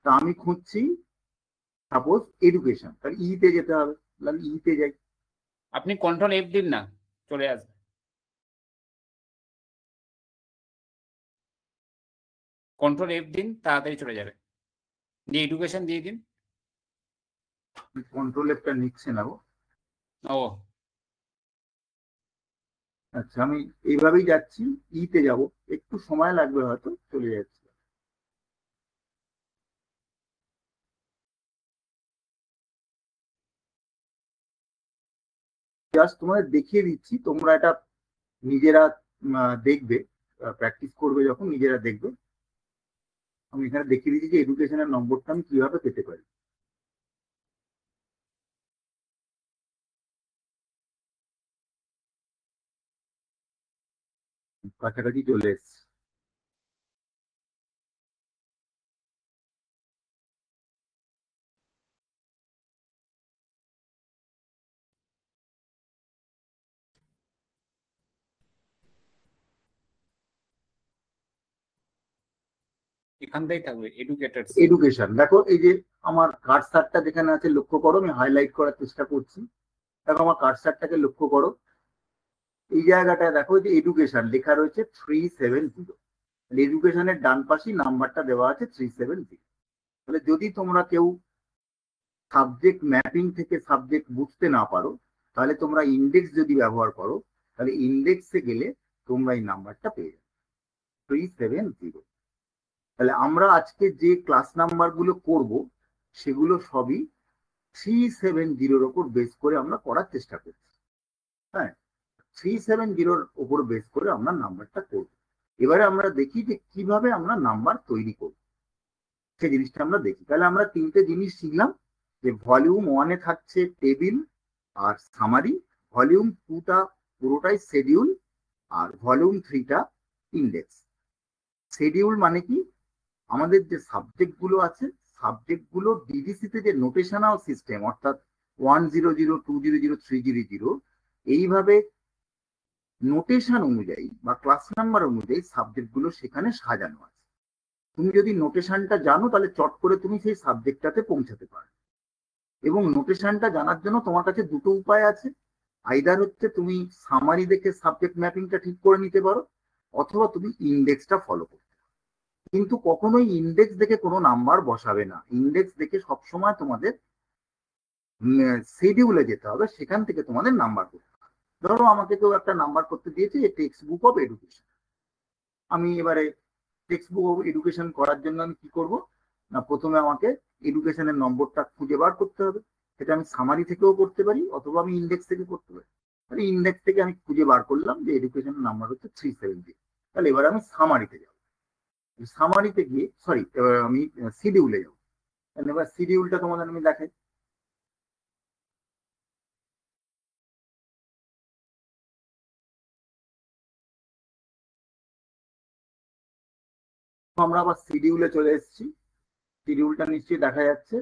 তা আমি খুঁজছি সাপোজ এডুকেশন, তাহলে ই তে যেতে হবে, তাহলে ই তে যাই। আপনি কন্ট্রোল এফ দিন না, চলে আসবে। কন্ট্রোল এফ দিন, তাড়াতাড়ি চলে যাবে। দিয়ে এডুকেশন দিয়ে দিন। কন্ট্রোল এফটা নিচ্ছে না গো। ও আচ্ছা, আমি এইভাবেই যাচ্ছি, ই তে যাব, একটু সময় লাগবে, হয়তো চলে যাচ্ছে। জাস্ট তোমাদের দেখিয়ে দিচ্ছি, তোমরা এটা নিজেরা দেখবে, প্র্যাকটিস করবে যখন, নিজেরা দেখবে। আমি এখানে দেখিয়ে দিচ্ছি যে এডুকেশনের নম্বরটা আমি কিভাবে পেতে পারি। কাছাকাছি চলে এসছে। এখান থেকেই থাকবে এডুকেটার্স। এডুকেশন, দেখো এই যে আমার কার্সারটা যেখানে আছে, লক্ষ্য করো, আমি হাইলাইট করার চেষ্টা করছি। দেখো আমার কার্সারটাকে লক্ষ্য করো, এই জায়গাটায় দেখো যে এডুকেশন লেখা রয়েছে 370। এডুকেশনের ডান পাশেই নাম্বারটা দেওয়া আছে 370। তাহলে যদি তোমরা কেউ সাবজেক্ট ম্যাপিং থেকে সাবজেক্ট বুঝতে না পারো, তাহলে তোমরা ইন্ডেক্স যদি ব্যবহার করো, তাহলে ইন্ডেক্সে গেলে তোমরা এই নাম্বারটা পেয়ে যাবে 370। তাহলে আমরা আজকে যে ক্লাস নাম্বার গুলো করবো, সেগুলো সবই 370-র ওপর বেস করে আমরা করার চেষ্টা করছি। হ্যাঁ, 370-র ওপর বেস করে আমরা নাম্বারটা করব। এবারে আমরা দেখি যে কিভাবে আমরা নাম্বার তৈরি করব, সেই জিনিসটা আমরা দেখি। তাহলে আমরা তিনটে জিনিস শিখলাম, যে ভলিউম 1-এ থাকছে টেবিল আর সামারি, ভলিউম 2টা পুরোটাই শেডিউল, আর ভলিউম 3টা ইন্ডেক্স। শেডিউল মানে কি? আমাদের যে সাবজেক্ট গুলো আছে, সাবজেক্ট গুলো ডিডিসিতে যে নোটেশনাল সিস্টেম, অর্থাৎ 100, 200, 300, এইভাবে নোটেশন অনুযায়ী বা ক্লাস নাম্বার অনুযায়ী সাবজেক্ট গুলো সেখানে সাজানো আছে। তুমি যদি নোটেশনটা জানো, তাহলে চট করে তুমি সেই সাবজেক্টটাতে পৌঁছাতে পারো। এবং নোটেশনটা জানার জন্য তোমার কাছে দুটো উপায় আছে। আইদার হচ্ছে তুমি সামারি দেখে সাবজেক্ট ম্যাপিংটা ঠিক করে নিতে পারো, অথবা তুমি ইন্ডেক্সটা ফলো করতে পারো। কিন্তু কখনোই ইন্ডেক্স দেখে কোনো নাম্বার বসাবে না। ইন্ডেক্স দেখে সবসময় তোমাদের শিডিউলে যেতে হবে, সেখান থেকে তোমাদের নাম্বার করতে হবে। ধরো আমাকে কেউ একটা নাম্বার করতে দিয়েছে, টেক্সট বুক অফ এডুকেশন। আমি এবারে টেক্সট বুক অফ এডুকেশন করার জন্য আমি কি করব না, প্রথমে আমাকে এডুকেশনের নম্বরটা খুঁজে বার করতে হবে। সেটা আমি সামারি থেকেও করতে পারি, অথবা আমি ইন্ডেক্স থেকে করতে পারি। তাহলে ইন্ডেক্স থেকে আমি খুঁজে বার করলাম যে এডুকেশনের নাম্বার হচ্ছে 370। তাহলে এবার আমি সামারিতে যাব। সামারিতে গিয়ে, সরি, এবার আমি শিডিউলে যাবো। তাহলে এবার শিডিউলটা তোমাদের আমি দেখাই। আমরা আবার শিডিউলে চলে এসেছি। শিডিউলটা নিশ্চয়ই দেখা যাচ্ছে।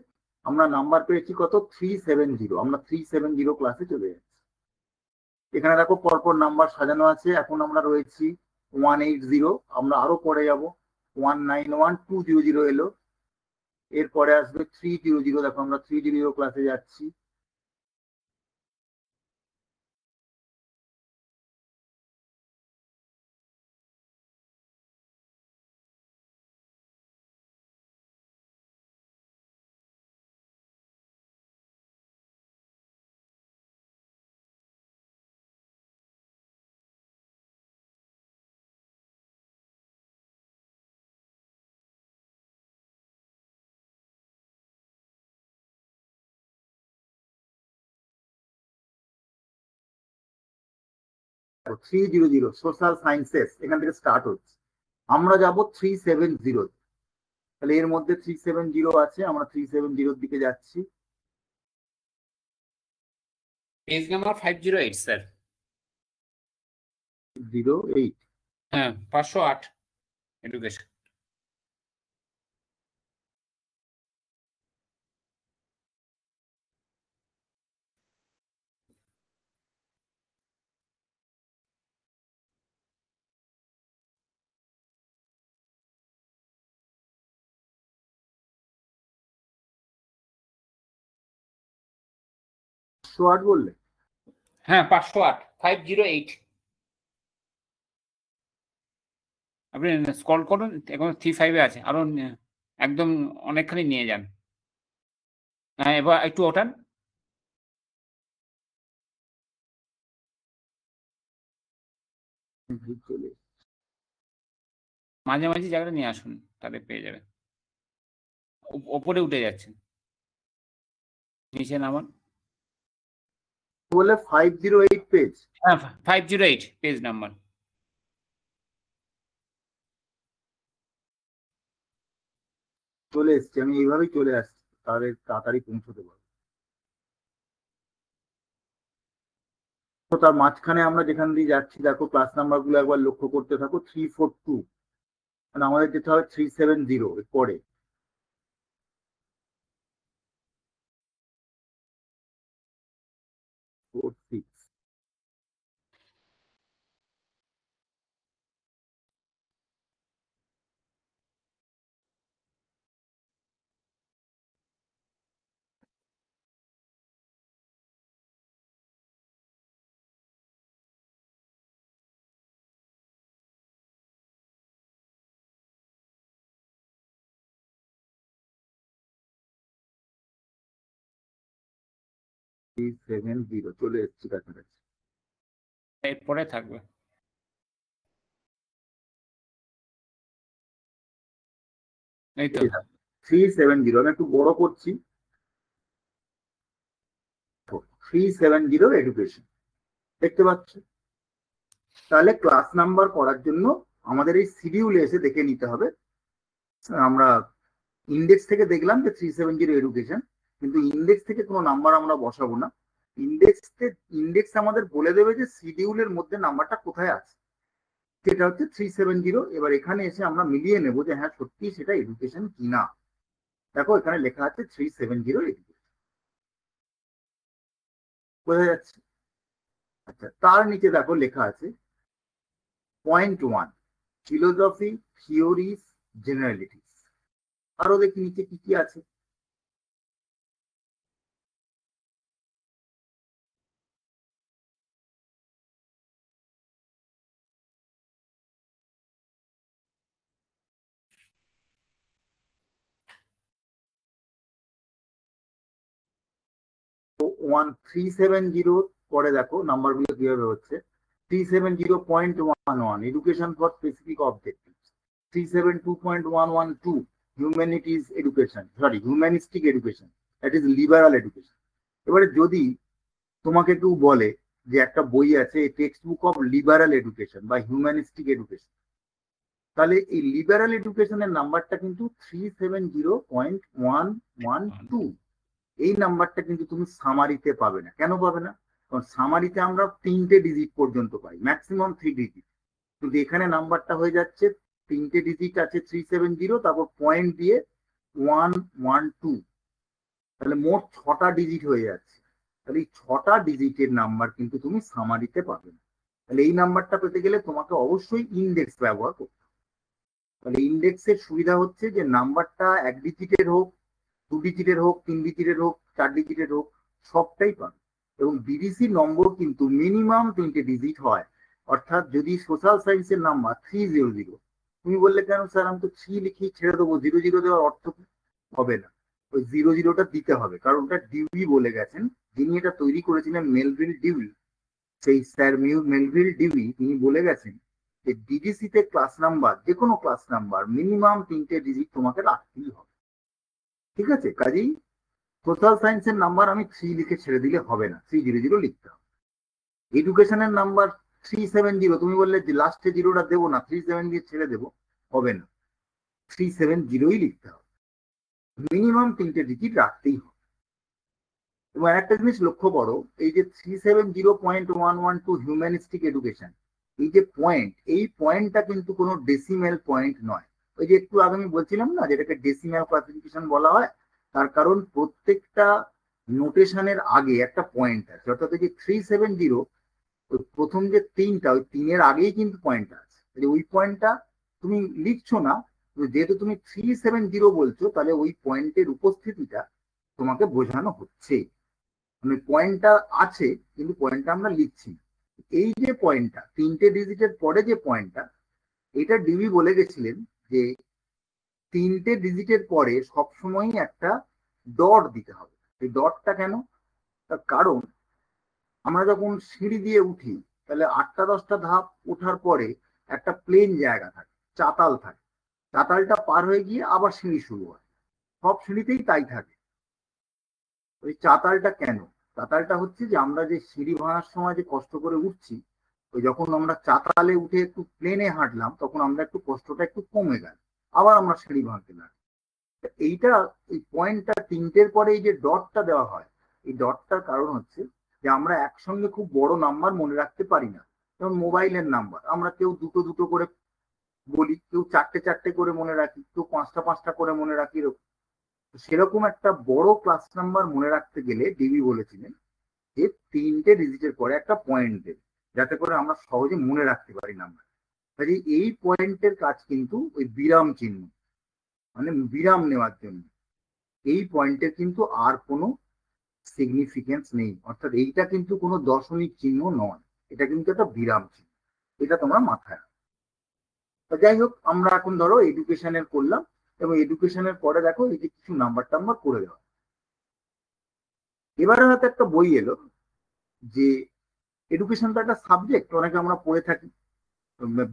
আমরা নাম্বার পেয়েছি কত? 370। আমরা 370 ক্লাসে চলে যাচ্ছি। এখানে দেখো পরপর নাম্বার সাজানো আছে। এখন আমরা রয়েছি 180। আমরা আরো পরে যাব। 191, 200 এলো। এরপরে আসবে 300। দেখো আমরা 300 ক্লাসে যাচ্ছি। দেখো 300 সোশ্যাল সায়েন্সেস এখান থেকে স্টার্ট হচ্ছে। আমরা যাব 370। তাহলে এর মধ্যে 370 আছে। আমরা 370 দিকে যাচ্ছি। Page number 508 sir. 08। হ্যাঁ, 508 এডুকেশন। শর্ট বললে? হ্যাঁ, 508, 508। আপনি স্ক্রল করুন, এখন 35 আছে, আরো একদম অনেকখানি নিয়ে যান। হ্যাঁ, এবার একটু ওঠান। চলে মাঝামাঝি জায়গাটা নিয়ে আসুন, তাহলে পেয়ে যাবেন। ওপরে উঠে যাচ্ছেন, নিচে নামান। বলে 508 পেজ। হ্যাঁ, 508 পেজ নাম্বার। চলে এসছি, আমি এইভাবেই চলে আসছি, তাহলে তাড়াতাড়ি পৌঁছতে পারবো। তো তার মাঝখানে আমরা যেখান দিয়ে যাচ্ছি, দেখো ক্লাস নাম্বার গুলো একবার লক্ষ্য করতে থাকো। 342, মানে আমাদের যেতে হবে 370 এর পরে। 46। চলে এসছি কাছাকাছি। এরপরে থাকবে, এই তো। 370 আমি একটু বড় করছি। 370 এডুকেশন দেখতে পাচ্ছ। তাহলে ক্লাস নাম্বার করার জন্য আমাদের এই শিডিউলে এসে দেখে নিতে হবে। আমরা ইন্ডেক্স থেকে দেখলাম যে 370 এডুকেশন, কিন্তু ইন্ডেক্স থেকে কোনো নাম্বার আমরা বসাবো না। ইন্ডেক্স আমাদের বলে দেবে যে শিডিউলের মধ্যে নাম্বারটা কোথায় আছে, সেটা হচ্ছে 370। এবার এখানে এসে আমরা মিলিয়ে নেবো যে হ্যাঁ সত্যি সেটা এডুকেশন কিনা। দেখো এখানে লেখা আছে 370 এডুকেশন, বোঝা যাচ্ছে? আচ্ছা, তার নিচে দেখো লেখা আছে .1 ফিলোসফি, থিওরিজ, জেনারেলিটিস। আরো দেখি নিচে কি কি আছে। তো 1370 পরে দেখো নাম্বার গুলো কিভাবে হচ্ছে। 370.11 education for specific objective. 372.112 humanities education, sorry humanistic education, that is liberal education. এবারে যদি তোমাকে কেউ বলে যে একটা বই আছে text book of liberal education বা হিউম্যানিস্টিক এডুকেশন, তাহলে এই লিবারাল এডুকেশনের নাম্বারটা কিন্তু 370.112। এই নাম্বারটা কিন্তু তুমি সামারিতে পাবে না। কেন পাবে না? কারণ সামারিতে আমরা 3টে ডিজিট পর্যন্ত পাই, ম্যাক্সিমাম 3 ডিজিট, কিন্তু এখানে নাম্বারটা হয়ে যাচ্ছে তিনটে ডিজিট আছে 370, তারপর পয়েন্ট দিয়ে 112, তাহলে মোট 6টা ডিজিট হয়ে যাচ্ছে। তাহলে এই 6টা ডিজিটের নাম্বার কিন্তু তুমি সামারিতে পাবে না। তাহলে এই নাম্বারটা পেতে গেলে তোমাকে অবশ্যই ইন্ডেক্স ব্যবহার করতে হবে। তাহলে ইন্ডেক্সের সুবিধা হচ্ছে যে নাম্বারটা 1 ডিজিটের হোক, 2 ডিজিটের হোক, 3 ডিজিটের হোক, 4 ডিজিটের হোক, সবটাই পাবে। এবং বিডিসি নম্বর কিন্তু মিনিমাম 3টে ডিজিট হয়। অর্থাৎ যদি সোশ্যাল সায়েন্সের নাম্বার 300, তুমি বললে কেন স্যার আমি তো 3 লিখি ছেড়ে দেবো, 00 দেওয়ার অর্থ কি? হবে না, ওই 00টা দিতে হবে, কারণ ওটা ডিউই বলে গেছেন। যিনি এটা তৈরি করেছিলেন মেলভিল ডিউই, সেই স্যার মেলভিল ডিউই, তিনি বলে গেছেন যে ডিডিসিতে ক্লাস নাম্বার, যে কোনো ক্লাস নাম্বার মিনিমাম 3টে ডিজিট তোমাকে রাখতেই হবে। ঠিক আছে, কাজেই সোশ্যাল সায়েন্সের নাম্বার আমি 3 লিখে ছেড়ে দিলে হবে না, 300 লিখতে হবে। এডুকেশনের নাম্বার 370, তুমি বললে যে লাস্টে জিরোটা দেবো না, 37 দিয়ে ছেড়ে দেবো, হবে না, 370ই লিখতে হবে। মিনিমাম 3টে ডিজিট রাখতেই হবে। এবং একটা জিনিস লক্ষ্য করো, এই যে 370.112 হিউম্যানিস্টিক এডুকেশন, এই যে পয়েন্ট, এই পয়েন্টটা কিন্তু কোনো ডেসিমেল পয়েন্ট নয়। ওই যে একটু আগে আমি বলছিলাম না যেটাকে ডেসিমেল ক্লাসিফিকেশন বলা হয়, তার কারণ প্রত্যেকটা নোটেশনের আগে একটা পয়েন্ট আছে। অর্থাৎ এই যে 370, প্রথম যে 3টা, ওই 3-এর আগেই কিন্তু পয়েন্টটা আছে। ওই পয়েন্টটা তুমি লিখছো না, যেহেতু তুমি 370 বলছো, তাহলে ওই পয়েন্টের উপস্থিতিটা তোমাকে বোঝানো হচ্ছে। মানে পয়েন্টটা আছে কিন্তু পয়েন্টটা আমরা লিখছি। এই যে পয়েন্টটা 3টে ডিজিটের পরে যে পয়েন্টটা, এটা ডিবি বলে গেছিলেন যে 3টে ডিজিটের পরে সবসময় একটা ডট দিতে হবে। এই ডটটা কেন? তার কারণ আমরা যখন সিঁড়ি দিয়ে উঠি, তাহলে 8টা 10টা ধাপ ওঠার পরে একটা প্লেন জায়গা থাকে, চাতাল থাকে। চাতালটা পার হয়ে গিয়ে আবার সিঁড়ি শুরু হয়, সব সিঁড়িতেই তাই থাকে। ওই চাতালটা কেন? চাতালটা হচ্ছে যে আমরা যে সিঁড়ি ভাঙার সময় যে কষ্ট করে উঠছি, ওই যখন আমরা চাতালে উঠে একটু প্লেনে হাঁটলাম, তখন আমরা একটু কষ্টটা একটু কমে গেল, আবার আমরা সিঁড়ি ভাঙতে লাগলাম। এইটা, এই পয়েন্টটা 3টের পরে এই যে ডটটা দেওয়া হয়, এই ডটটার কারণ হচ্ছে যে আমরা একসঙ্গে খুব বড় নাম্বার মনে রাখতে পারি না। যেমন মোবাইলের নাম্বার আমরা কেউ দুটো দুটো করে বলি, কেউ 4টে করে মনে রাখি, কেউ 5টা করে মনে রাখি। সেরকম একটা বড় ক্লাস নাম্বার মনে রাখতে গেলে ডিবি বলেছিলেন যে 3টে ডিজিটের পরে একটা পয়েন্ট দেবে, যাতে করে আমরা সহজে মনে রাখতে পারি নাম্বার। কাজে এই পয়েন্টের কাজ কিন্তু ওই বিরাম চিহ্ন, মানে বিরাম নেওয়ার জন্য। এই পয়েন্টের কিন্তু আর কোনো সিগনিফিকেন্স নেই, অর্থাৎ এইটা কিন্তু কোনো দশমিক চিহ্ন নয়, এটা কিন্তু একটা বিরাম চিহ্ন। এটা তোমরা মাথায় রাখো। যাই হোক, আমরা এখন ধরো এডুকেশনের করলাম, এবং এডুকেশনের পরে দেখো এই যে কিছু নাম্বার টাম্বার করে দেওয়া। এবারে হয়তো একটা বই এলো যে এডুকেশন তো একটা সাবজেক্ট, অনেকে আমরা পড়ে থাকি,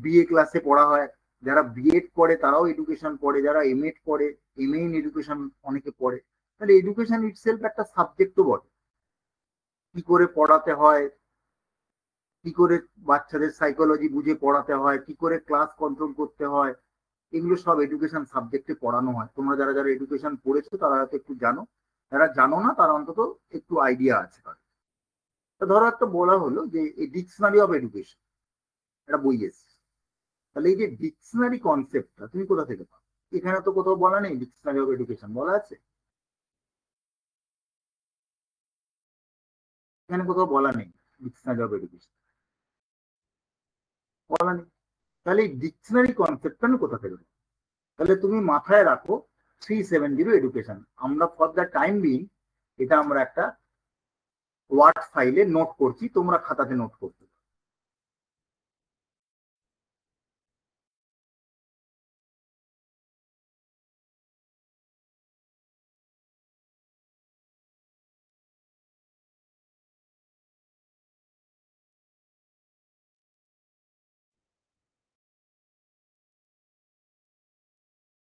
বিএ ক্লাসে পড়া হয়, যারা বিএড পড়ে তারাও এডুকেশন পড়ে, যারা এমএড পড়ে এমএ ইন এডুকেশন অনেকে পড়ে। তাহলে এডুকেশন ইটসেলফ একটা সাবজেক্টও বটে। কি করে পড়াতে হয়, কি করে বাচ্চাদের সাইকোলজি বুঝে পড়াতে হয়, কি করে ক্লাস কন্ট্রোল করতে হয়, এগুলো সব এডুকেশন সাবজেক্টে পড়ানো হয়। তোমরা যারা যারা এডুকেশন পড়েছো তারা হয়তো একটু জানো, যারা জানো না তারা অন্তত একটু আইডিয়া আছে তাদের। তো ধরো একটা বলা হলো যে এই ডিকশনারি অফ এডুকেশন, একটা বই এসছে, তাহলে এই যে ডিকশনারি কনসেপ্টটা তুমি কোথা থেকে পাও? এখানে তো কোথাও বলা নেই ডিকশনারি অফ এডুকেশন, বলা আছে? এখানে কোথাও বলা নেই ডিকশনারি অফ এডুকেশন, বলা নেই। তাহলে এই ডিকশনারি কনসেপ্টটা আমি কোথা থেকে? তাহলে তুমি মাথায় রাখো 370 এডুকেশন। আমরা ফর দ্য টাইম বিং এটা আমরা একটা ওয়ার্ড ফাইলে নোট করছি, তোমরা খাতাতে নোট করতে।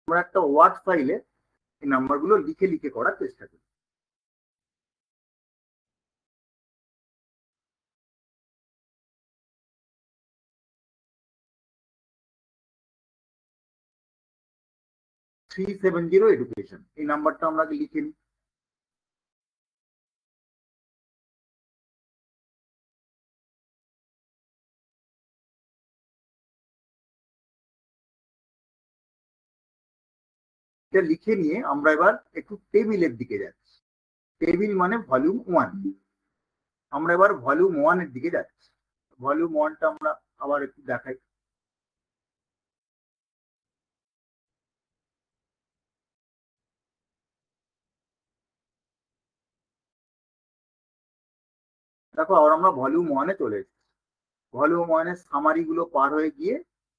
আমরা একটা ওয়ার্ড ফাইলে এই নাম্বারগুলো লিখে লিখে করার চেষ্টা করি। থ্রি সেভেন জিরো এডুকেশন, এই নাম্বারটা আমরা লিখে নিই। এটা লিখে নিয়ে আমরা এবার একটু টেবিলের দিকে যাচ্ছি। টেবিল মানে ভলিউম 1। আমরা এবার ভলিউম 1 এর দিকে যাচ্ছি। ভলিউম 1টা আমরা আবার একটু দেখাই। দেখো আবার আমরা ভলিউম 1 এ চলে এসেছি। ভলিউম 1 এর সামারি গুলো পার হয়ে গিয়ে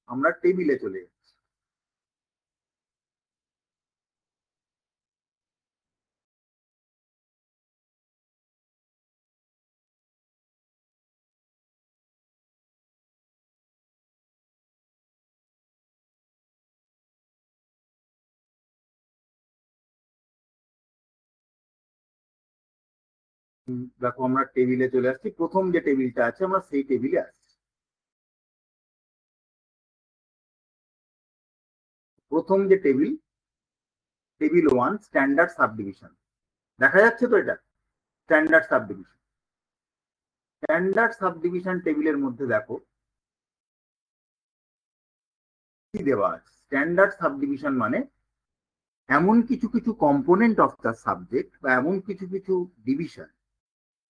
আমরা টেবিলে চলে যাচ্ছি। দেখো আমরা টেবিলে চলে আসছি। প্রথম যে টেবিলটা আছে আমরা সেই টেবিলে আসছি। প্রথম যে টেবিল, টেবিল 1 স্ট্যান্ডার্ড সাবডিভিশন। দেখা যাচ্ছে তো এটা স্ট্যান্ডার্ড সাবডিভিশন। স্ট্যান্ডার্ড সাবডিভিশন টেবিলের মধ্যে দেখো কি দেওয়া আছে। স্ট্যান্ডার্ড সাবডিভিশন মানে এমন কিছু কিছু কম্পোনেন্ট অফ দ্য সাবজেক্ট বা এমন কিছু কিছু ডিভিশন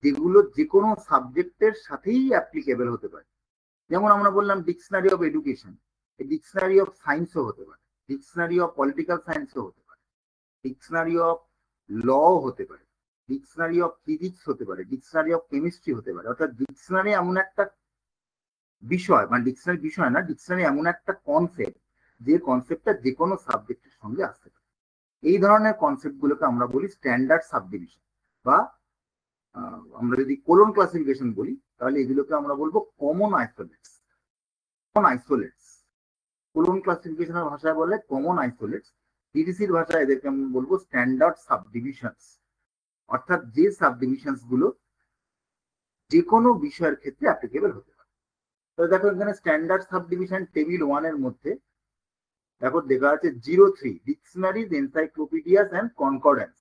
যেগুলো যে কোনো সাবজেক্টের সাথেই অ্যাপ্লিকেবল হতে পারে। যেমন আমরা বললাম dictionary of education, dictionary of সায়েন্সও হতে পারে, ডিকশনারি অফ পলিটিক্যাল সায়েন্সও হতে পারে, ডিকশনারি অফ ল হতে পারে, ডিকশনারি অফ ফিজিক্স হতে পারে, ডিকশনারি অফ কেমিস্ট্রি হতে পারে। অর্থাৎ ডিকশনারি এমন একটা বিষয়, মানে ডিকশনারি বিষয় না, ডিকশনারি এমন একটা কনসেপ্ট যে কনসেপ্টটা যে কোনো সাবজেক্টের সঙ্গে আসতে পারে। এই ধরনের কনসেপ্ট গুলোকে আমরা বলি স্ট্যান্ডার্ড সাবডিভিশন, বা আমরা যদি কোলন ক্লাসিফিকেশন বলি তাহলে এগুলোকে আমরা বলবো কমন আইসোলেটস। কমন আইসোলেটস কোলন ক্লাসিফিকেশনের ভাষায় বলে কমন আইসোলেটস। ডিটিসির ভাষায় এদেরকে আমি বলবো স্ট্যান্ডার্ড সাবডিভিশনস। অর্থাৎ যে সাবডিভিশনস গুলো যে কোনো বিষয়ের ক্ষেত্রে অ্যাপ্লিকেবল হতে পারে। তো দেখো এখানে স্ট্যান্ডার্ড সাবডিভিশন টেবিল 1 এর মধ্যে দেখো দেখা আছে 03 ডিকশনারিজ, এনসাইক্লোপিডিয়াস অ্যান্ড কনকর্ডেন্স।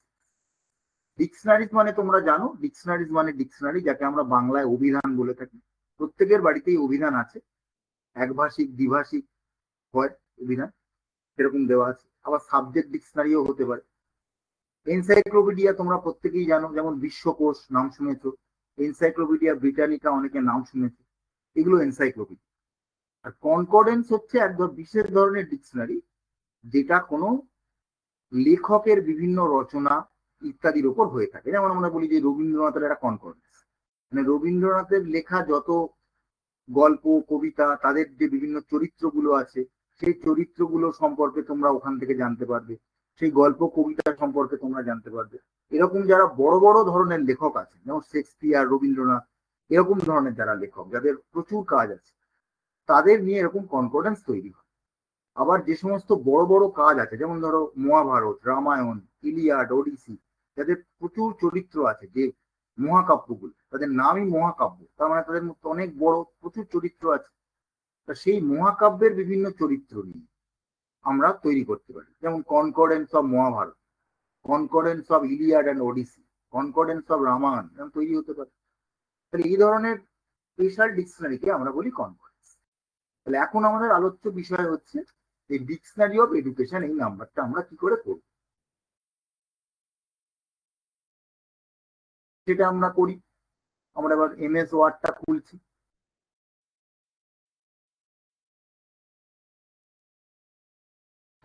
ডিকশনারিজ মানে তোমরা জানো, ডিকশনারিজ মানে ডিকশনারি, যাকে আমরা বাংলায় অভিধান বলে থাকি। প্রত্যেকের বাড়িতেই অভিধান আছে, একভাষিক দ্বিভাষিক হয় অভিধান, সেরকম দেওয়া আছে। আবার সাবজেক্ট ডিকশনারিও হতে পারে। এনসাইক্লোপিডিয়া তোমরা প্রত্যেকেই জানো, যেমন বিশ্বকোষ নাম শুনেছো, এনসাইক্লোপিডিয়া ব্রিটানিকা অনেকে নাম শুনেছে, এগুলো এনসাইক্লোপিডিয়া। আর কনকর্ডেন্স হচ্ছে এক বিশেষ ধরনের ডিকশনারি, যেটা কোনো লেখকের বিভিন্ন রচনা ইত্যাদির উপর হয়ে থাকে। যেমন আমরা বলি যে রবীন্দ্রনাথের একটা কনকর্ডেন্স, মানে রবীন্দ্রনাথের লেখা যত গল্প কবিতা, তাদের যে বিভিন্ন চরিত্রগুলো আছে সেই চরিত্রগুলো সম্পর্কে তোমরা ওখান থেকে জানতে পারবে, সেই গল্প কবিতা সম্পর্কে তোমরা জানতে পারবে। এরকম যারা বড় বড় ধরনের লেখক আছে, যেমন শেক্সপিয়ার, রবীন্দ্রনাথ, এরকম ধরনের যারা লেখক যাদের প্রচুর কাজ আছে, তাদের নিয়ে এরকম কনকর্ডেন্স তৈরি হয়। আবার যে সমস্ত বড় বড় কাজ আছে, যেমন ধরো মহাভারত, রামায়ণ, ইলিয়াড, ওডিসি, যাদের প্রচুর চরিত্র আছে, যে মহাকাব্যগুলো তাদের নামই মহাকাব্য, তার মানে তাদের মধ্যে অনেক বড় প্রচুর চরিত্র আছে। তা সেই মহাকাব্যের বিভিন্ন চরিত্র নিয়ে আমরা তৈরি করতে পারি। যেমন concordance of Mahabharata, concordance of Iliad and Odyssey, concordance of Ramayana, এরকম তৈরি হতে পারে। তাহলে এই ধরনের স্পেশাল ডিকশনারিকে আমরা বলি কনকর্ডেন্স। তাহলে এখন আমাদের আলোচ্য বিষয় হচ্ছে যে ডিকশনারি অফ এডুকেশন, এই নাম্বারটা আমরা কি করে করব সেটা আমরা করি। আমরা এবার এমএস ওয়ার্ডটা খুলছি।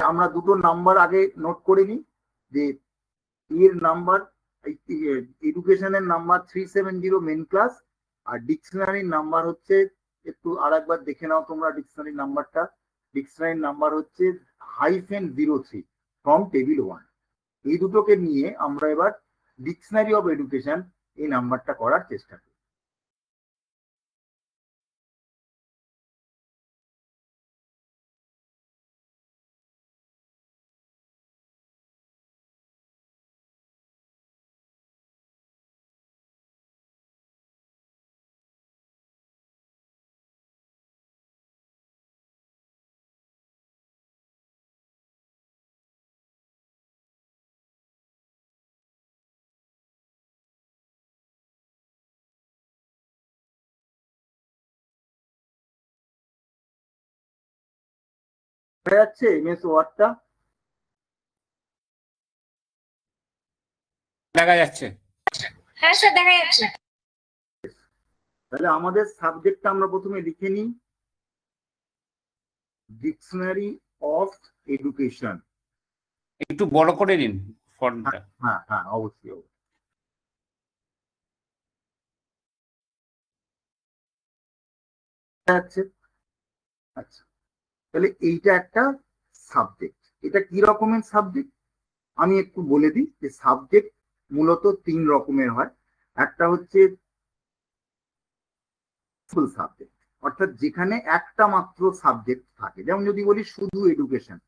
আমরা দুটো নাম্বার আগে নোট করে নিই, যে এর নাম্বার, এডুকেশনের নাম্বার 370 মেন ক্লাস, আর ডিকশনারির নাম্বার হচ্ছে, একটু আর একবার দেখে নাও তোমরা ডিকশনারির নাম্বারটা। ডিকশনারির নাম্বার হচ্ছে -03 ফ্রম টেবিল 1। এই দুটোকে নিয়ে আমরা এবার ডিকশনারি অফ এডুকেশন এই নাম্বারটা করার চেষ্টা করি। দেখা যাচ্ছে এমএস ওয়ার্ডটা? দেখা যাচ্ছে? হ্যাঁ স্যার দেখা যাচ্ছে। তাহলে আমাদের সাবজেক্টটা আমরা প্রথমে লিখে নিই, ডিকশনারি অফ এডুকেশন। একটু বড় করে দিন ফন্টটা। হ্যাঁ হ্যাঁ অবশ্যই অবশ্যই। আচ্ছা, তাহলে এইটা একটা সাবজেক্ট। এটা কি রকমের সাবজেক্ট আমি একটু বলে দিই, যে সাবজেক্ট মূলত 3 রকমের হয়। একটা হচ্ছে ফুল সাবজেক্ট, অর্থাৎ যেখানে একটা মাত্র সাবজেক্ট থাকে, যেমন যদি বলি শুধু এডুকেশন,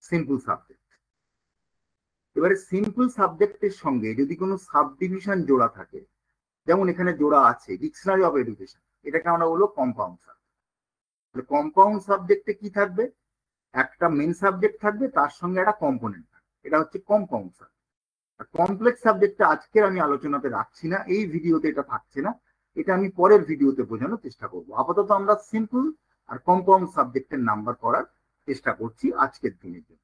সিম্পল সাবজেক্ট। এবারে সিম্পল সাবজেক্টের সঙ্গে যদি কোনো সাব ডিভিশন জোড়া থাকে, যেমন এখানে জোড়া আছে ডিকশনারি অফ এডুকেশন, এটাকে আমরা বলবো কম্পাউন্ড সাবজেক্ট। কম্পাউন্ড সাবজেক্টে কি থাকবে, একটা মেন সাবজেক্ট থাকবে, তার সঙ্গে একটা কম্পোনেন্ট থাকবে, এটা হচ্ছে কম্পাউন্ড সাবজেক্ট। আর কমপ্লেক্স সাবজেক্টটা আজকের আমি আলোচনাতে রাখছি না, এই ভিডিওতে এটা থাকছে না, এটা আমি পরের ভিডিওতে বোঝানোর চেষ্টা করব। আপাতত আমরা সিম্পল আর কম্পাউন্ড সাবজেক্টের নাম্বার করার চেষ্টা করছি আজকের দিনের জন্য।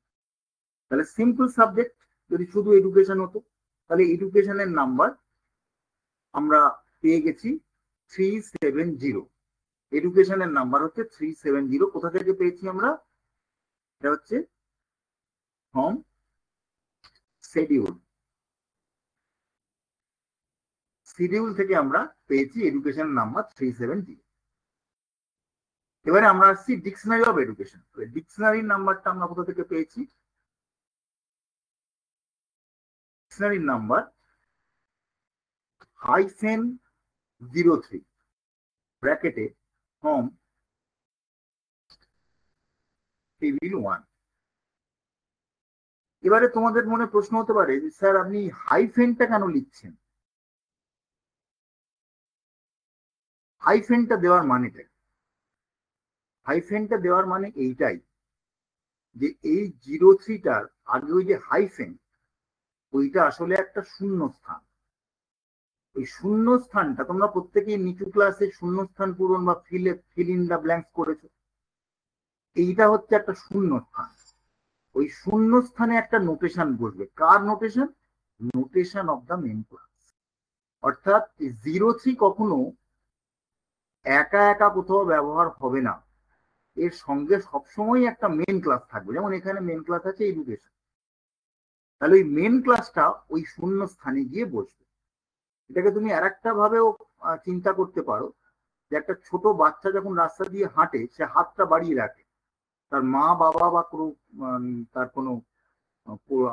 তাহলে সিম্পল সাবজেক্ট যদি শুধু এডুকেশন হতো, তাহলে এডুকেশনের নাম্বার আমরা পেয়ে গেছি 370। এডুকেশনের নাম্বার হচ্ছে 370। কোথা থেকে পেয়েছি আমরা, এটা হচ্ছে ফ্রম শিডিউল। শিডিউল থেকে আমরা পেয়েছি এডুকেশন নাম্বার 370। এবারে আমরা আসছি ডিকশনারি অফ এডুকেশন। ডিকশনারির নাম্বারটা আমরা কোথা থেকে পেয়েছি, ডিকশনারির নাম্বার -03 ব্র্যাকেটে ফ্রম টেবিল 1। এবারে তোমাদের মনে প্রশ্ন হতে পারে যে স্যার আপনি হাইফেনটা কেন লিখছেন, হাইফেনটা দেওয়ার মানেটা, হাইফেনটা দেওয়ার মানে এইটাই যে এই 03টার আগে ওই যে হাইফেন, ওইটা আসলে একটা শূন্য স্থান। ওই শূন্য স্থানটা তোমরা প্রত্যেকেই নিচু ক্লাসে শূন্যস্থান পূরণ বা ফিল ইন দা ব্ল্যাঙ্কস করেছো। এইটা হচ্ছে একটা শূন্য স্থান। ওই শূন্য স্থানে একটা নোটেশন বসবে। কার notation? Notation of the main class. অর্থাৎ 03 কখনো একা একা কোথাও ব্যবহার হবে না, এর সঙ্গে সবসময় একটা মেন ক্লাস থাকবে। যেমন এখানে মেন ক্লাস আছে এডুকেশন, তাহলে ওই মেন ক্লাসটা ওই শূন্য স্থানে গিয়ে বসবে। এটাকে তুমি আর একটা ভাবেও চিন্তা করতে পারো, যে একটা ছোট বাচ্চা যখন রাস্তা দিয়ে হাঁটে, সে হাতটা বাড়িয়ে রাখে, তার মা বাবা বা কোনো তার কোনো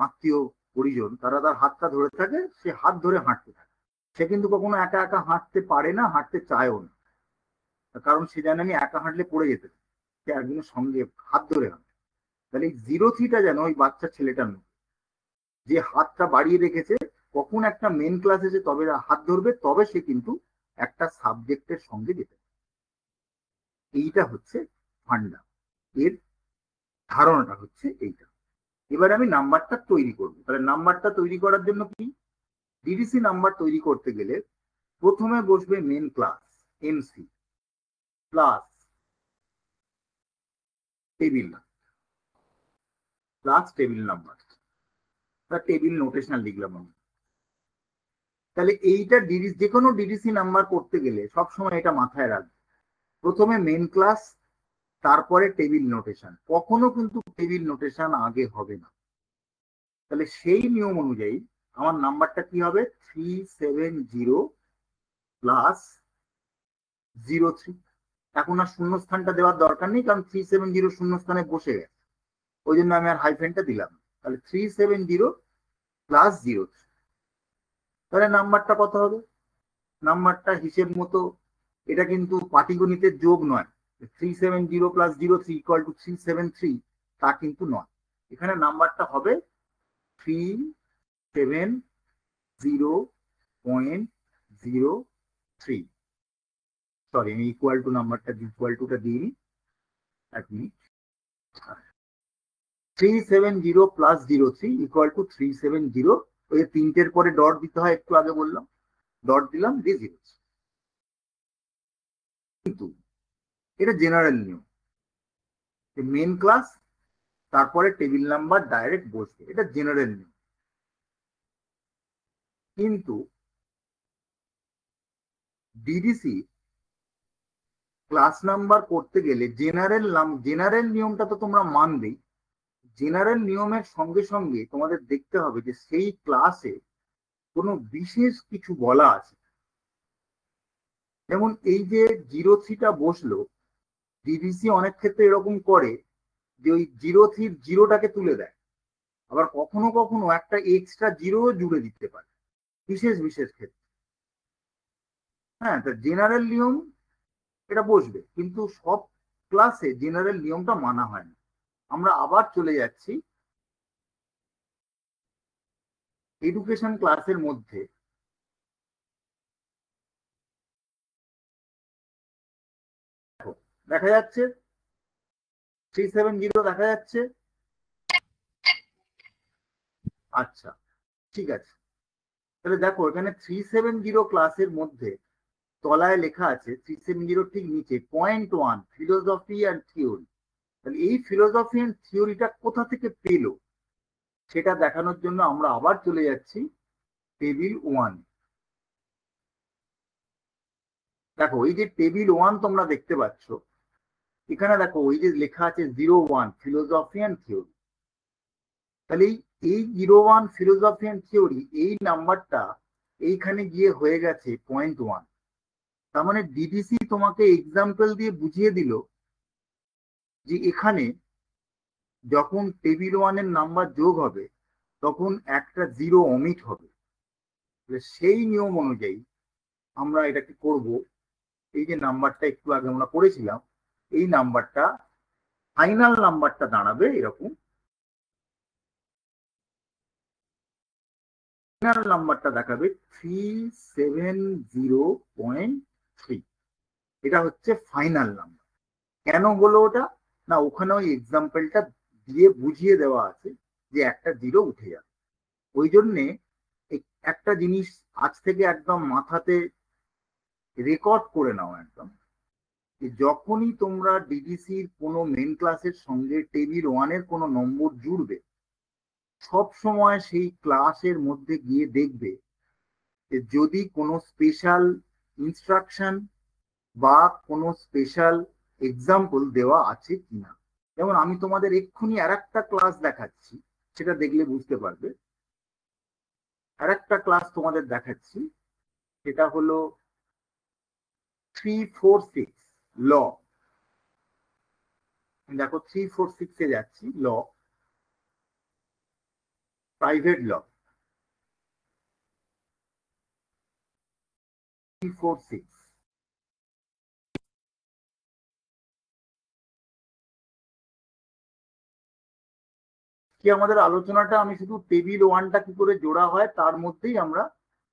আত্মীয় পরিজন তারা তার হাতটা ধরে থাকে, সে হাত ধরে হাঁটতে থাকে। সে কিন্তু কখনো একা একা হাঁটতে পারে না, হাঁটতে চায়ও না, কারণ সে জানে আমি একা হাঁটলে পড়ে যেতে, সে একজনের সঙ্গে হাত ধরে হাঁটে। তাহলে এই 03টা যেন ওই বাচ্চা ছেলেটার মতো, যে হাতটা বাড়িয়ে রেখেছে, কখন একটা মেন ক্লাস এসে তবে হাত ধরবে, তবে সে কিন্তু একটা সাবজেক্টের সঙ্গে যেতে। এইটা হচ্ছে ফান্ডা, এর ধারণাটা হচ্ছে এইটা। এবার আমি নাম্বারটা তৈরি করব। তাহলে নাম্বারটা তৈরি করার জন্য কি, ডিডিসি নাম্বার তৈরি করতে গেলে প্রথমে বসবে main class MC plus table, plus table number, table notation লিখলাম আমি। তাহলে এইটা যে কোনো ডিডিসি নাম্বার করতে গেলে সবসময় এটা মাথায় রাখবে, প্রথমে মেন ক্লাস, তারপরে টেবিল নোটেশন। কখনো কিন্তু টেবিল নোটেশন আগে হবে না। তাহলে সেই নিয়ম অনুযায়ী আমার নাম্বারটা কি হবে, 370 প্লাস 03। এখন আর শূন্যস্থানটা দেওয়ার দরকার নেই, কারণ 370 শূন্যস্থানে বসে গেছে, ওই জন্য আমি আর হাইফেনটা দিলাম। তাহলে 370 প্লাস 03। তাহলে নাম্বারটা কত হবে, নাম্বারটা হিসেব মতো, এটা কিন্তু পাটিগণিতের যোগ নয়, 370 প্লাস 03 ইকুয়াল টু 373, তা কিন্তু নয়। এখানে নাম্বারটা হবে 370.03। সরি, আমি ইকুয়াল টু নাম্বারটা ইকুয়াল টুটা দিইনি, এক মিনিট। 370 plus 03 equal to 370। ওই 3টের পরে ডট দিতে হয়, একটু আগে বললাম, ডট দিলাম, দিয়ে 0। কিন্তু এটা জেনারেল নিয়ম, মেন ক্লাস তারপরে টেবিল নাম্বার ডাইরেক্ট বসবে, এটা জেনারেল নিয়ম। কিন্তু ডিডিসি ক্লাস নাম্বার করতে গেলে জেনারেল নিয়মটা তো তোমরা মানবেই। জেনারেল নিয়মের সঙ্গে সঙ্গে তোমাদের দেখতে হবে যে সেই ক্লাসে কোনো বিশেষ কিছু বলা আছে। যেমন এই যে 03টা বসলো, ডিডিসি অনেক ক্ষেত্রে এরকম করে যে ওই 03 জিরোটাকে তুলে দেয়, আবার কখনো কখনো একটা এক্সট্রা জিরো জুড়ে দিতে পারে বিশেষ বিশেষ ক্ষেত্রে। হ্যাঁ, তা জেনারেল নিয়ম এটা বসবে, কিন্তু সব ক্লাসে জেনারেল নিয়মটা মানা হয় না। আমরা আবার চলে যাচ্ছি এডুকেশন ক্লাসের মধ্যে। দেখা যাচ্ছে 370 দেখা যাচ্ছে। আচ্ছা, ঠিক আছে, তাহলে দেখো এখানে 370 ক্লাসের মধ্যে তলায় লেখা আছে 370 ঠিক নিচে .1 ফিলোসফি অ্যান্ড থিওরি। তাহলে এই ফিলোসফি অ্যান্ড থিওরিটা কোথা থেকে পেলো সেটা দেখানোর জন্য আমরা আবার চলে যাচ্ছি টেবিল 1। দেখো এই যে টেবিল 1 তোমরা দেখতে পাচ্ছ, এখানে দেখো ওই যে লেখা আছে 01 ফিলোসফি অ্যান্ড থিওরি। তাহলে এই 01 ফিলোসফি অ্যান্ড থিওরি এই নাম্বারটা এইখানে গিয়ে হয়ে গেছে .1। তার মানে ডিডিসি তোমাকে এক্সাম্পল দিয়ে বুঝিয়ে দিল যে এখানে যখন টেবিল 1-এর নাম্বার যোগ হবে তখন একটা জিরো অমিট হবে। সেই নিয়ম অনুযায়ী আমরা এটাকে করব। এই যে নাম্বারটা একটু আগে আমরা করেছিলাম, এই নাম্বারটা ফাইনাল নাম্বারটা দাঁড়াবে এরকম। ফাইনাল নাম্বারটা দেখাবে 370.3। এটা হচ্ছে ফাইনাল নাম্বার। কেন হলো ওটা না, ওখানে ওই এক্সাম্পলটা দিয়ে বুঝিয়ে দেওয়া আছে যে একটা জিরো উঠে যাবে। ওই জন্যে একটা জিনিস আজ থেকে একদম মাথাতে রেকর্ড করে নাও একদম, যখনই তোমরা ডিডিসির কোনো মেন ক্লাসের সঙ্গে টেবিল 1-এর কোনো নম্বর জুড়বে, সব সময় সেই ক্লাসের মধ্যে গিয়ে দেখবে যে যদি কোনো স্পেশাল ইনস্ট্রাকশন বা কোনো স্পেশাল এক্সাম্পল দেওয়া আছে কিনা। যেমন আমি তোমাদের এক্ষুনি আরেকটা ক্লাস দেখাচ্ছি, সেটা দেখলে বুঝতে পারবে। আরেকটা ক্লাস তোমাদের দেখাচ্ছি, সেটা হলো 346 ল। দেখো 346-এ যাচ্ছি, ল, প্রাইভেট ল 346। কি আমাদের আলোচনাটা আমি শুধু টেবিল 1টা কি করে জোড়া হয় তার মধ্যেই আমরা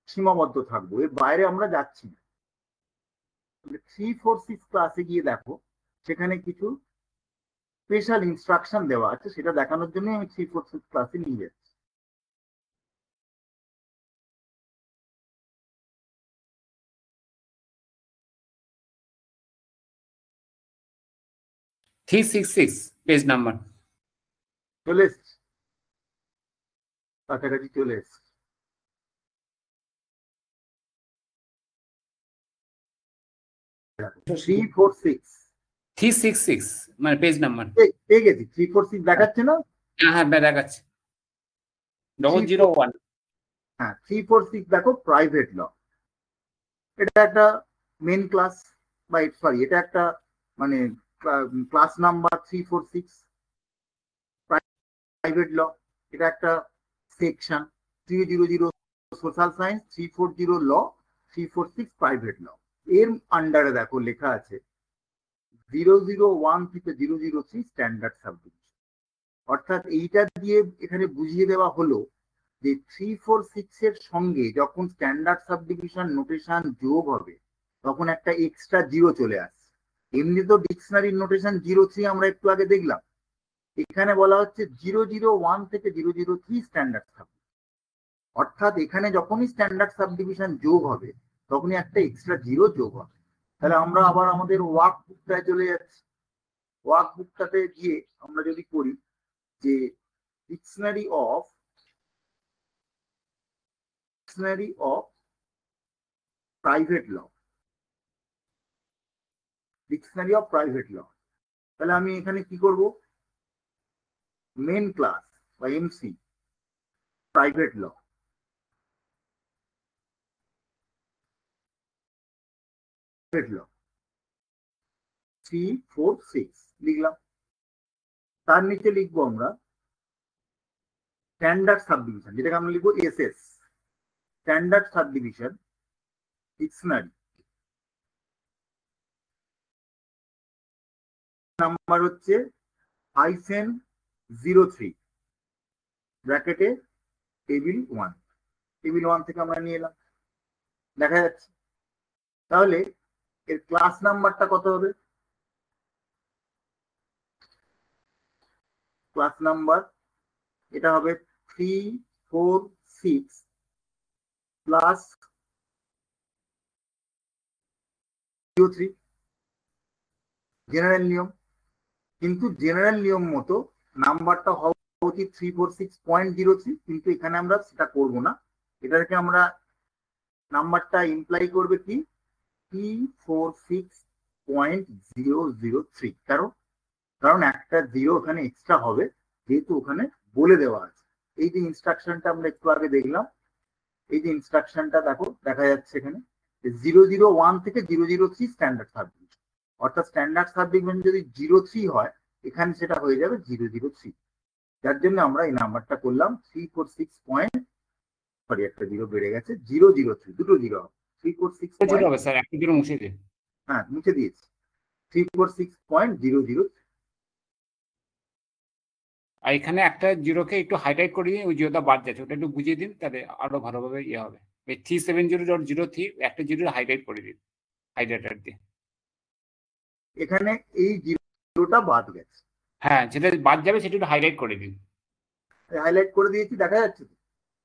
সীমাবদ্ধ থাকবো, এর বাইরে আমরা যাচ্ছি না। 346 ক্লাসে গিয়ে দেখো সেখানে কিছু স্পেশাল ইনস্ট্রাকশন দেওয়া আছে, সেটা দেখানোর জন্য আমি 346 ক্লাসে নিয়ে যাচ্ছি। Three six six page number. চলে এসছি, কাছাকাছি চলে এসছি। থ্রি ফোর সিক্স 366 মানে পেজ নাম্বার। পেয়ে গেছি। 346 দেখাচ্ছে না? হ্যাঁ দেখাচ্ছে 001। হ্যাঁ, 346 দেখো প্রাইভেট ল। এটা একটা মেন ক্লাস বা সরি এটা একটা মানে ক্লাস নাম্বার 346 প্রাইভেট ল। এটা একটা সেকশন 300 সোশ্যাল সায়েন্স, 340 ল, 346 প্রাইভেট ল। এর আন্ডারে দেখো লেখা আছে 001 থেকে 003 স্ট্যান্ডার্ড সাবডিভিশন। অর্থাৎ এইটা দিয়ে এখানে বুঝিয়ে দেওয়া হলো যে 346 এর সঙ্গে যখন স্ট্যান্ডার্ড সাবডিভিশন নোটেশন যোগ হবে তখন একটা এক্সট্রা জিরো চলে আসছে। এমনি তো ডিকশনারির নোটেশন 03 আমরা একটু আগে দেখলাম, এখানে বলা হচ্ছে 001 থেকে 003 স্ট্যান্ডার্ড সাবডিভিশন। অর্থাৎ এখানে যখনই স্ট্যান্ডার্ড সাবডিভিশন যোগ হবে তখনই একটা এক্সট্রা জিরো যোগ হবে। তাহলে আমরা আবার আমাদের ওয়ার্ক বুকটায় চলে যাচ্ছি। ওয়ার্ক বুকটাতে গিয়ে আমরা যদি করি যে dictionary of dictionary of private law, dictionary of private law. তাহলে আমি এখানে কি করব, মেন ক্লাস বা MC private law, private law 346 লিখলাম। তার নিচে লিখবো আমরা স্ট্যান্ডার্ড সাবডিভিশন, যেটাকে আমরা লিখবো SS, standard subdivision dictionary. Number হচ্ছে -03 ব্র্যাকেটে টেবিল 1, টেবিল 1 থেকে আমরা নিয়ে এলাম, দেখা যাচ্ছে। তাহলে এর ক্লাস নাম্বারটা কত হবে, ক্লাস নাম্বার এটা হবে 346 প্লাস 03, জেনারেল নিয়ম। কিন্তু জেনারেল নিয়ম মতো নাম্বারটা হওয়া উচিত 346.03, কিন্তু এখানে আমরা সেটা করব না। এটাকে আমরা নাম্বারটা ইমপ্লাই করবে কি 346.003, কারণ একটা জিরো ওখানে এক্সট্রা হবে, যেহেতু ওখানে বলে দেওয়া আছে। এই যে ইনস্ট্রাকশনটা আমরা একটু আগে দেখলাম, এই যে ইনস্ট্রাকশনটা দেখো দেখা যাচ্ছে এখানে 001 থেকে 003 স্ট্যান্ডার্ড সাবডিভিশন, অর্থাৎ স্ট্যান্ডার্ড সাবডিভিশন যদি 03 হয় এখানে সেটা হয়ে যাবে 003। যার জন্য আমরা এই নাম্বারটা করলাম 346. সরি একটা জিরো বেড়ে গেছে, 003, দুটো জিরো হবে 346. হবে স্যার, একটা জিরো মুছে দিন। হ্যাঁ মুছে দিয়েছি, 346.003। আর এখানে একটা জিরোকে একটু হাইলাইট করে দিন, ওই জিরোটা বাদ যাচ্ছে, ওটা একটু বুঝিয়ে দিন, তাহলে আরো ভালোভাবে ইয়ে হবে। 370.03 একটা জিরো হাইলাইট করে দিন হাইলাইটার দিয়ে। এখানে এই জিরোটা বাদ গেছে, হ্যাঁ যেটা বাদ যাবে সেটা একটু হাইলাইট করে দিন। হাইলাইট করে দিয়েছি, দেখা যাচ্ছে তো?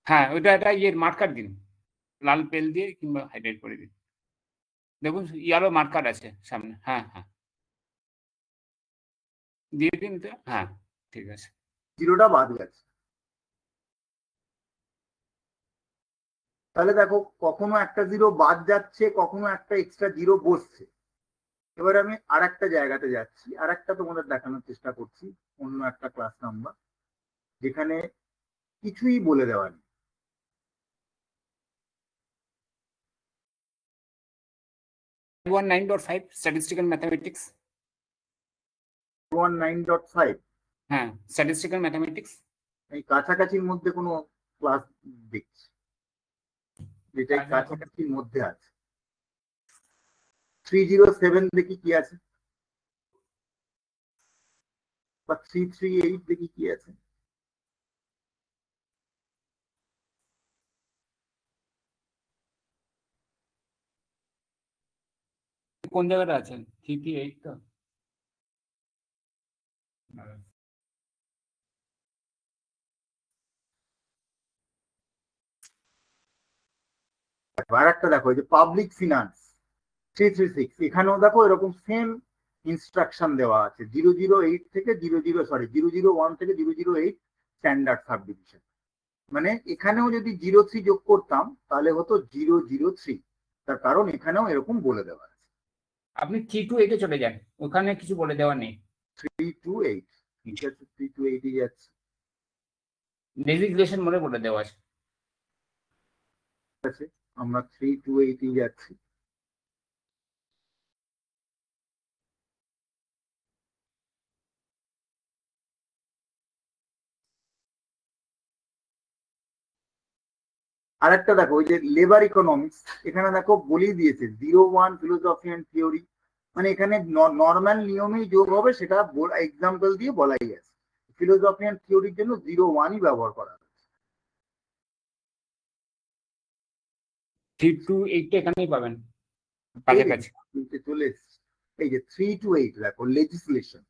হ্যাঁ ওইটা একটা ইয়ের মার্কার দিন, লাল পেল দিয়ে কিংবা হাইলাইট করে দিন। দেখুন ইয়ারও মার্কার আছে সামনে, হ্যাঁ হ্যাঁ দিয়ে দিন তো, হ্যাঁ ঠিক আছে। জিরোটা বাদ গেছে। তাহলে দেখো কখনো একটা জিরো বাদ যাচ্ছে, কখনো একটা এক্সট্রা জিরো বসছে। এবার আমি আর একটা জায়গাতে যাচ্ছি, আর একটা তোমাদের দেখানোর চেষ্টা করছি, অন্য একটা ক্লাস নাম্বার যেখানে কিছুই বলে দেওয়া নেই। 519.5 স্ট্যাটিস্টিক্যাল ম্যাথমেটিক্স। 519.5 হ্যাঁ স্ট্যাটিস্টিক্যাল ম্যাথমেটিক্স। এই কাছাকাছির মধ্যে কোনো ক্লাস দেখছি, যেটা এই কাছাকাছির মধ্যে আছে। 307 দেখি কি আছে, বা 338 দেখি কি আছে। কোন জায়গাটা আছেন? 338 তো আর একটা দেখো, এই যে পাবলিক ফিনান্স 336, এখানেও দেখো এরকম সেম ইনস্ট্রাকশন দেওয়া আছে, 008 থেকে 001 থেকে 008 স্ট্যান্ডার্ড সাবডিভিশন। মানে এখানেও যদি 03 যোগ করতাম তাহলে হতো 003, তার কারণ এখানেও এরকম বলে দেওয়া আছে। আপনি 328 এ চলে যান, ওখানে কিছু বলে দেওয়া নেই। 328, ঠিক আছে 328 এ যাচ্ছে। ডেজিগনেশন মনে বলে দেওয়া আছে। ঠিক আছে, আমরা 328 এ যাচ্ছি। আর একটা দেখো, ওই যে লেবার ইকোনমিক্স, এখানে দেখো বলেই দিয়েছে 01 ফিলোসফি অ্যান্ড থিওরি, মানে এখানে নর্মাল নিয়মেই যোগ হবে, সেটা এক্সাম্পল দিয়ে বলাই আছে। ফিলোসফি অ্যান্ড থিওরির জন্য 01ই ব্যবহার করা হয়েছে। 328 এখানেই পাবেন কাছাকাছি। চলে এসেছে, এই যে 328 দেখো লেজিসলেশন,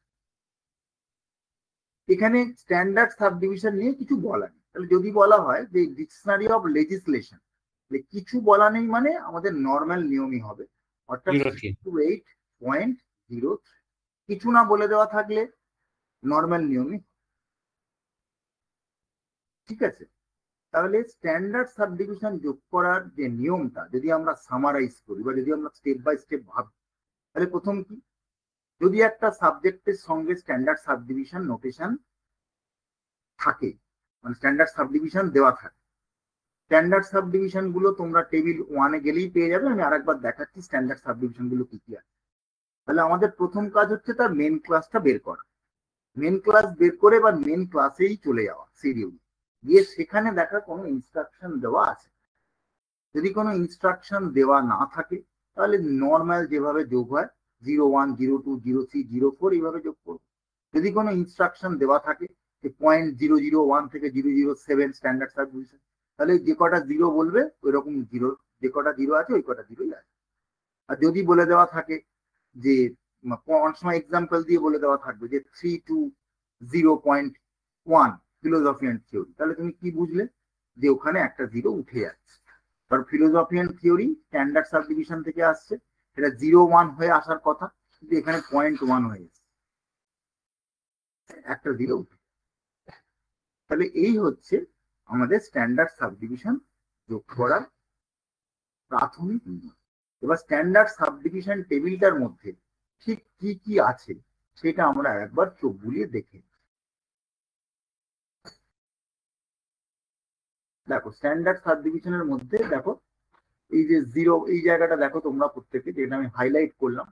এখানে স্ট্যান্ডার্ড সাবডিভিশন নিয়ে কিছু বলা নেই। তাহলে যদি বলা হয় যে ডিকশনারি অফ লেজিসলেশন, কিছু বলা নেই মানে আমাদের নর্মাল নিয়মই হবে, অর্থাৎ 328.03। কিছু না বলে দেওয়া থাকলে নর্মাল নিয়মই, ঠিক আছে। তাহলে স্ট্যান্ডার্ড সাবডিভিশন যোগ করার যে নিয়মটা যদি আমরা সামারাইজ করি বা যদি আমরা স্টেপ বাই স্টেপ ভাবি, তাহলে প্রথম কি, যদি একটা সাবজেক্টের সঙ্গে স্ট্যান্ডার্ড সাবডিভিশন নোটেশন থাকে, মানে স্ট্যান্ডার্ড সাবডিভিশন দেওয়া থাকে, স্ট্যান্ডার্ড সাবডিভিশন গুলো তোমরা টেবিল 1-এ গেলেই পেয়ে যাবে। আমি আরেকবার দেখাচ্ছি স্ট্যান্ডার্ড সাবডিভিশন গুলো কি কি আছে। তাহলে আমাদের প্রথম কাজ হচ্ছে তার মেন ক্লাসটা বের করা। মেন ক্লাস বের করে বা মেন ক্লাসেই চলে যাওয়া সিরিয়াল গিয়ে সেখানে দেখা কোনো ইনস্ট্রাকশন দেওয়া আছে। যদি কোনো ইনস্ট্রাকশন দেওয়া না থাকে তাহলে নর্মাল যেভাবে যোগ হয় 01, 02, 03, 04 এইভাবে যোগ করবো। যদি কোনো ইনস্ট্রাকশন দেওয়া থাকে যে 0.001 থেকে 007 স্ট্যান্ডার্ড সাবডিভিশন, তাহলে যে কটা জিরো বলবে ওই রকম জিরো, যে কটা জিরো আছে ওই কটা জিরোই আছে। আর যদি বলে দেওয়া থাকে যে অনেক সময় এক্সাম্পল দিয়ে বলে দেওয়া থাকবে যে 3 to 0.1 ফিলোসফি অ্যান্ড থিওরি, তাহলে তুমি কি বুঝলে যে ওখানে একটা জিরো উঠে যাচ্ছে। কারণ philosophy and theory standard subdivision থেকে আসছে, সেটা 0.1 হয়ে আসার কথা, কিন্তু এখানে 0.1 হয়ে গেছে, একটা জিরো উঠে। তাহলে এই হচ্ছে আমাদের স্ট্যান্ডার্ড সাবডিভিশন যোগ করার প্রাথমিক নিয়ম। এবার স্ট্যান্ডার্ড সাবডিভিশন টেবিলটার মধ্যে ঠিক কি কি আছে সেটা আমরা একবার চোখ বুলিয়ে দেখে। দেখো স্ট্যান্ডার্ড সাবডিভিশনের মধ্যে দেখো এই যে জিরো, এই জায়গাটা দেখো তোমরা প্রত্যেকে, যেটা আমি হাইলাইট করলাম,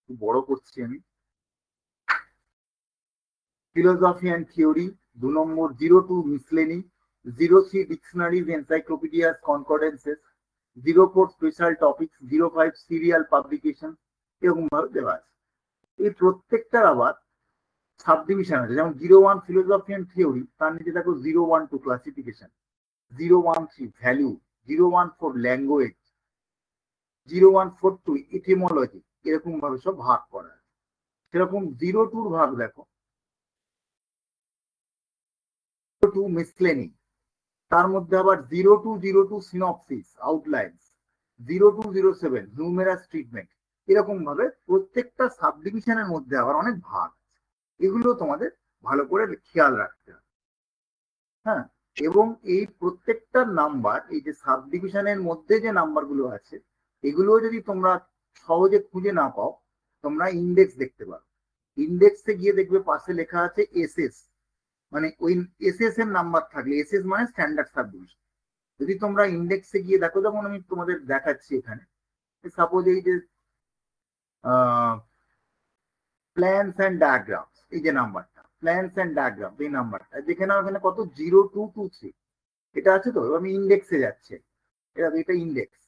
বড় করছি আমি। Philosophy and theory 2 number, 02 মিসলেনি, 03 dictionaries এনসাইক্লোপিডিয়াস কনকর্ডেন্সেস, 04 special topics, 05 serial publication, এরকম ভাবে দেওয়া আছে। এই প্রত্যেকটার আবার সাবডিভিশন আছে, যেমন 01 ফিলোসফি অ্যান্ড থিওরি, তার নিচে দেখো 012 ক্লাসিফিকেশন, 013 ভ্যালু, 014 ল্যাঙ্গুয়েজ, 0142 ইটিমোলজি, এরকম ভাবে সব ভাগ করা আছে। সেরকম 02 ভাগ দেখো 02 মিসলেনি, তার মধ্যে আবার 0202 সিনপসিস আউটলাইন্স, 0207 হিউমেরাস ট্রিটমেন্ট, এরকম ভাবে প্রত্যেকটা সাবডিভিশনের মধ্যে আবার অনেক ভাগ আছে। এগুলো তোমাদের ভালো করে খেয়াল রাখতে হবে। হ্যাঁ, এবং এই প্রত্যেকটা নাম্বার, এই যে সাবডিভিশনের মধ্যে যে নাম্বারগুলো আছে, এগুলো যদি তোমরা সহজে খুঁজে না পাও, তোমরা ইন্ডেক্স দেখতে পারো। ইন্ডেক্সে গিয়ে দেখবে পাশে লেখা আছে এসএস, মানে ওই এসএস এর নাম্বার থাকলে, এসএস মানে স্ট্যান্ডার্ড সাবডিভিশন। যদি তোমরা ইন্ডেক্সে গিয়ে দেখো, যেমন আমি তোমাদের দেখাচ্ছি এখানে, সাপোজ এই যে প্ল্যানস অ্যান্ড ডায়াগ্রামস, এই যে নাম্বারটা প্ল্যানস অ্যান্ড ডায়াগ্রাম, এই নাম্বারটা দেখে নাও এখানে কত 0223, এটা আছে। তো আমি ইন্ডেক্সে যাচ্ছে, এটা ইন্ডেক্স।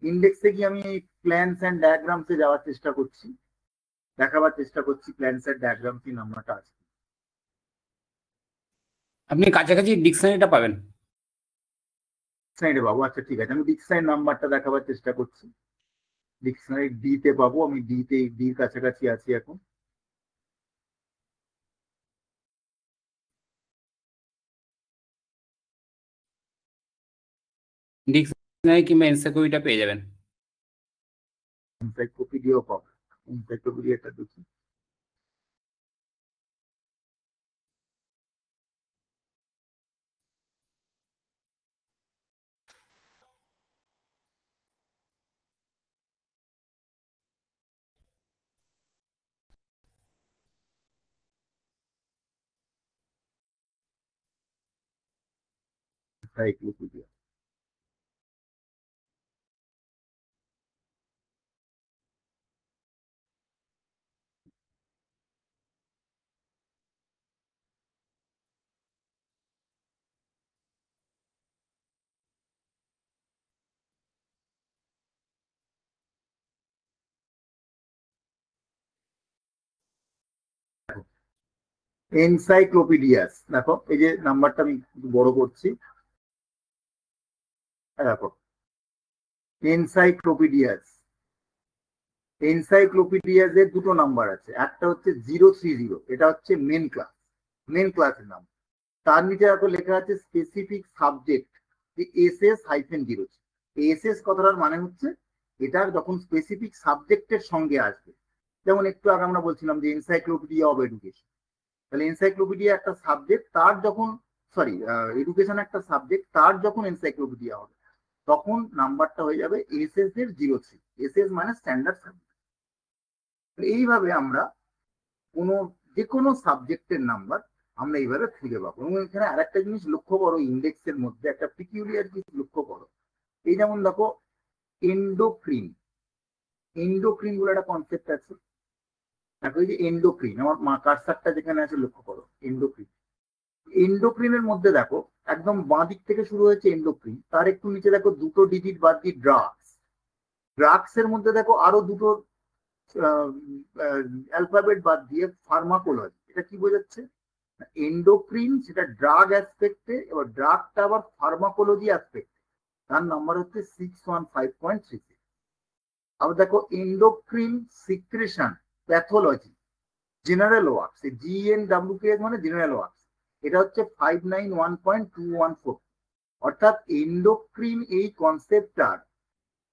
ইন্ডেক্সে গিয়ে আমি প্ল্যানস অ্যান্ড ডায়াগ্রামসে যাওয়ার চেষ্টা করছি, দেখাবার চেষ্টা করছি প্ল্যানস অ্যান্ড ডায়াগ্রাম কি নাম্বারটা আছে। আপনি কাছাকাছি ডিকশনারিটা পাবেন। ডিকশনারি বাবু, আচ্ছা ঠিক আছে, আমি ডিকশনারি নাম্বারটা দেখাবার চেষ্টা করছি। ডিকশনারি ডি তে পাবো, আমি ডির কাছাকাছি আছি এখন। ডিকশনারি কিংবা এনসাইক্লোপিডিয়া পেয়ে যাবেন। এনসাইক্লোপিডিয়াও পাবো, এনসাইক্লোপিডিয়াটা দেখি। এনসাইক্লোপিডিয়া, এনসাইক্লোপিডিয়াস, দেখো এই যে নাম্বারটা আমি বড় করছি, দেখো এনসাইক্লোপিডিয়াস। এনসাইক্লোপিডিয়াস এর দুটো নাম্বার আছে, একটা হচ্ছে 030, এটা হচ্ছে মেন ক্লাস, মেন ক্লাসের নাম। তার নিচে দেখো লেখা আছে স্পেসিফিক সাবজেক্ট, SS-0। এসএস কথাটার মানে হচ্ছে এটার যখন স্পেসিফিক সাবজেক্টের সঙ্গে আসবে, যেমন একটু আগে আমরা বলছিলাম যে এনসাইক্লোপিডিয়া অফ এডুকেশন, তাহলে এনসাইক্লোপিডিয়া একটা সাবজেক্ট, তার যখন সরি এডুকেশন একটা সাবজেক্ট, তার যখন এনসাইক্লোপিডিয়া হবে তখন নাম্বারটা হয়ে যাবে এসএস এর 03। এসএস মানে স্ট্যান্ডার্ড সাবজেক্ট। এইভাবে আমরা যে কোনো সাবজেক্টের নাম্বার আমরা এইভাবে খুঁজে পাবো। এবং এখানে আরেকটা জিনিস লক্ষ্য করো, ইন্ডেক্সের মধ্যে একটা পিকিউলিয়ার জিনিস লক্ষ্য করো। এই যেমন দেখো এন্ডোক্রিন, এন্ডোক্রিন বলে একটা কনসেপ্ট আছে। দেখো এই যে এন্ডোক্রিন, আমার কার্সারটা যেখানে আছে লক্ষ্য করো, এন্ডোক্রিন। এন্ডোক্রিনের মধ্যে দেখো একদম বাঁ দিক থেকে শুরু হয়েছে এন্ডোক্রিন, তার একটু নিচে দেখো দুটো ডিজিট বাদ দিয়ে ড্রাগস। ড্রাগস এর মধ্যে দেখো আরো দুটো অ্যালফাবেট বাদ দিয়ে ফার্মাকোলজি। এটা কি বোঝাচ্ছে? এন্ডোক্রিন সেটা ড্রাগ অ্যাসপেক্টে, এবার ড্রাগটা আবার ফার্মাকোলজি অ্যাসপেক্টে, তার নাম্বার হচ্ছে 615.36। আবার দেখো endocrine secretion pathology general works, GNWPS মানে জেনারেল ওয়ার্কস, এটা হচ্ছে 591.214। অর্থাৎ এন্ডোক্রিন এই কনসেপ্টটার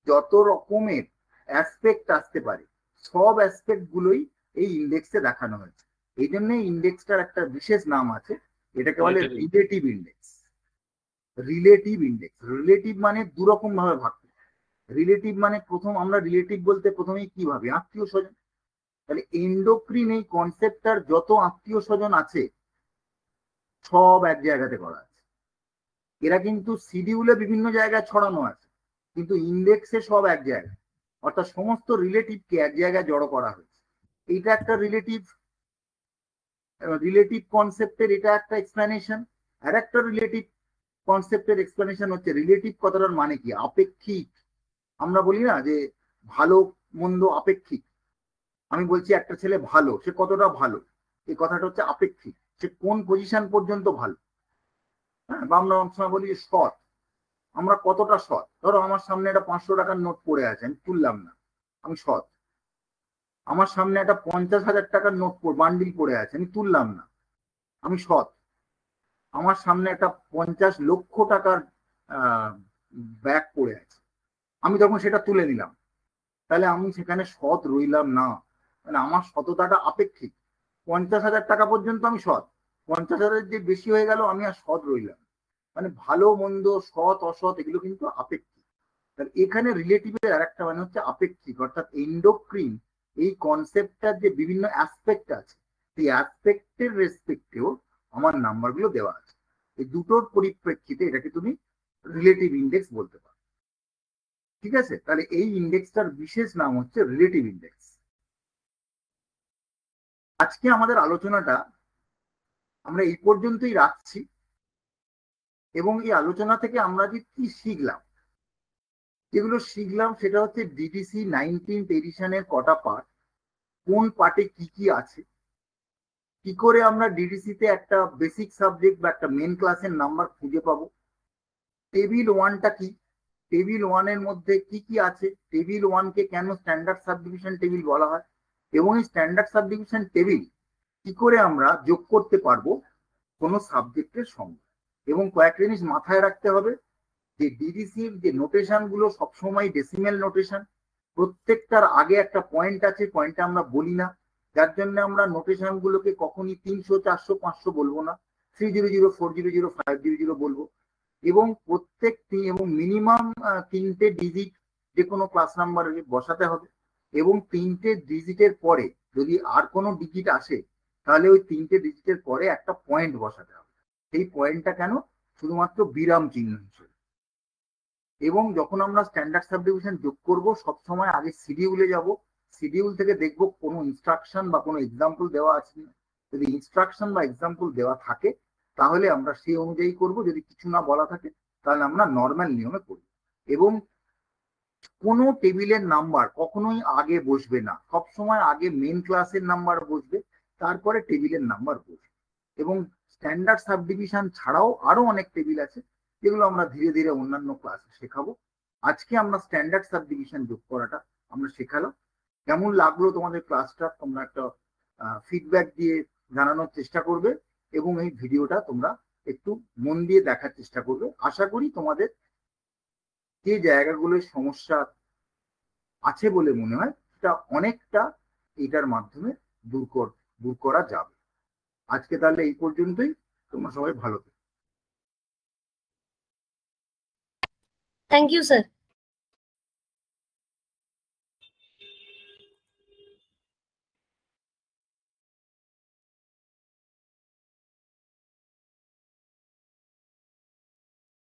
যত রকমের অ্যাসপেক্ট আসতে পারে সব অ্যাসপেক্ট গুলোই এই ইন্ডেক্সে দেখানো হয়েছে। এই জন্য ইন্ডেক্সটার একটা বিশেষ নাম আছে, এটাকে বলে relative index. Relative index, relative মানে দুরকম ভাবে ভাগ। রিলেটিভ মানে প্রথম আমরা রিলেটিভ বলতে প্রথমেই কি ভাবি? আত্মীয় স্বজন। তাহলে এন্ডোক্রিন এই কনসেপ্টটার যত আত্মীয় স্বজন আছে সব এক জায়গাতে করা আছে। এরা কিন্তু শিডিউলে বিভিন্ন জায়গায় ছড়ানো আছে, কিন্তু ইন্ডেক্সে সব এক জায়গায়। অর্থাৎ সমস্ত রিলেটিভকে এক জায়গায় জড়ো করা হয়েছে। এইটা একটা রিলেটিভ কনসেপ্টের এটা একটা এক্সপ্লেনেশন। আর একটা রিলেটিভ কনসেপ্টের এক্সপ্লেনেশন হচ্ছে রিলেটিভ কথাটার মানে কি? আপেক্ষিক। আমরা বলি না যে ভালো মন্দ আপেক্ষিক। আমি বলছি একটা ছেলে ভালো, সে কতটা ভালো, এই কথাটা হচ্ছে আপেক্ষিক। সে কোন পজিশন পর্যন্ত ভালো। হ্যাঁ, বা আমরা অনেক সময় বলি যে সৎ, আমরা কতটা সৎ। ধরো আমার সামনে একটা 500 টাকার নোট পড়ে আছে, আমি তুললাম না, আমি সৎ। আমার সামনে একটা 50,000 টাকার নোট বান্ডিল পড়ে আছে, আমি তুললাম না, আমি সৎ। আমার সামনে একটা 50 লক্ষ টাকার ব্যাগ পড়ে আছে, আমি তখন সেটা তুলে নিলাম, তাহলে আমি সেখানে সৎ রইলাম না। মানে আমার সততাটা আপেক্ষিক। 50,000 টাকা পর্যন্ত আমি সৎ, 50,000 যে বেশি হয়ে গেল আমি আর সৎ রইলাম। মানে ভালো মন্দ সৎ অসৎ এগুলো কিন্তু আপেক্ষিক। তাহলে এখানে রিলেটিভের আর একটা মানে হচ্ছে আপেক্ষিক। অর্থাৎ এন্ডোক্রিন এই কনসেপ্টটার যে বিভিন্ন অ্যাসপেক্ট আছে, সেই অ্যাসপেক্টের রেসপেক্টেও আমার নাম্বারগুলো দেওয়া আছে। এই দুটোর পরিপ্রেক্ষিতে এটাকে তুমি রিলেটিভ ইন্ডেক্স বলতে পারো। ঠিক আছে, তাহলে এই ইন্ডেক্সটার বিশেষ নাম হচ্ছে রিলেটিভ ইন্ডেক্স। আজকে আমাদের আলোচনাটা আমরা এই পর্যন্তই রাখছি, এবং এই আলোচনা থেকে আমরা যে কি শিখলাম, যেগুলো শিখলাম সেটা হচ্ছে ডিডিসি 19th এডিশনের কটা পার্ট, কোন পার্টে কি কি আছে, কি করে আমরা ডিডিসিতে একটা বেসিক সাবজেক্ট বা একটা মেন ক্লাসের নাম্বার খুঁজে পাবো, টেবিল 1টা কি, টেবিল 1-এর মধ্যে কি কি আছে, টেবিল 1-কে কেন স্ট্যান্ডার্ড সাবডিভিশন টেবিল বলা হয়, এবং এই স্ট্যান্ডার্ড সাবডিভিশন টেবিল কি করে আমরা যোগ করতে পারবো কোনো সাবজেক্টের সঙ্গে। এবং কয়েকটা জিনিস মাথায় রাখতে হবে যে ডিডিসির যে নোটেশন গুলো সবসময় ডেসিমেল নোটেশন, প্রত্যেকটার আগে একটা পয়েন্ট আছে, পয়েন্টটা আমরা বলি না, যার জন্য আমরা নোটেশন গুলোকে কখনই 300, 400, 500 বলবো না, 300, 400, 500 বলবো। এবং এবং মিনিমাম 3টে ডিজিট যে কোনো ক্লাস নাম্বারে বসাতে হবে, এবং 3টে ডিজিটের পরে যদি আর কোনো ডিজিট আসে তাহলে ওই 3টে ডিজিটের পরে একটা পয়েন্ট বসাতে হবে। সেই পয়েন্টটা কেন? শুধুমাত্র বিরাম চিহ্ন হিসেবে। এবং যখন আমরা স্ট্যান্ডার্ড সাবডিভিশন যোগ করব সবসময় আগে শিডিউলে যাব, শিডিউল থেকে দেখব কোনো ইনস্ট্রাকশন বা কোনো এক্সাম্পল দেওয়া আছে না। যদি ইনস্ট্রাকশন বা এক্সাম্পল দেওয়া থাকে তাহলে আমরা সেই অনুযায়ী করব, যদি কিছু না বলা থাকে তাহলে আমরা নর্মাল নিয়মে করব। এবং কোনো টেবিলের নাম্বার কখনোই আগে বসবে না, সবসময় আগে মেন ক্লাসের নাম্বার বসবে, তারপরে টেবিলের নাম্বার বসবে। এবং স্ট্যান্ডার্ড সাবডিভিশন ছাড়াও আরো অনেক টেবিল আছে যেগুলো আমরা ধীরে ধীরে অন্যান্য ক্লাসে শেখাবো। আজকে আমরা স্ট্যান্ডার্ড সাবডিভিশন যোগ করাটা আমরা শেখালাম। কেমন লাগলো তোমাদের ক্লাসটা তোমরা একটা ফিডব্যাক দিয়ে জানানোর চেষ্টা করবে, এবং এই ভিডিওটা তোমরা একটু মন দিয়ে দেখার চেষ্টা করবে। আশা করি তোমাদের যে জায়গাগুলোর সমস্যা আছে বলে মনে হয় সেটা অনেকটা এটার মাধ্যমে দূর করা যাবে। আজকে তাহলে এই পর্যন্তই, তোমরা সবাই ভালো থেকো। Thank you sir.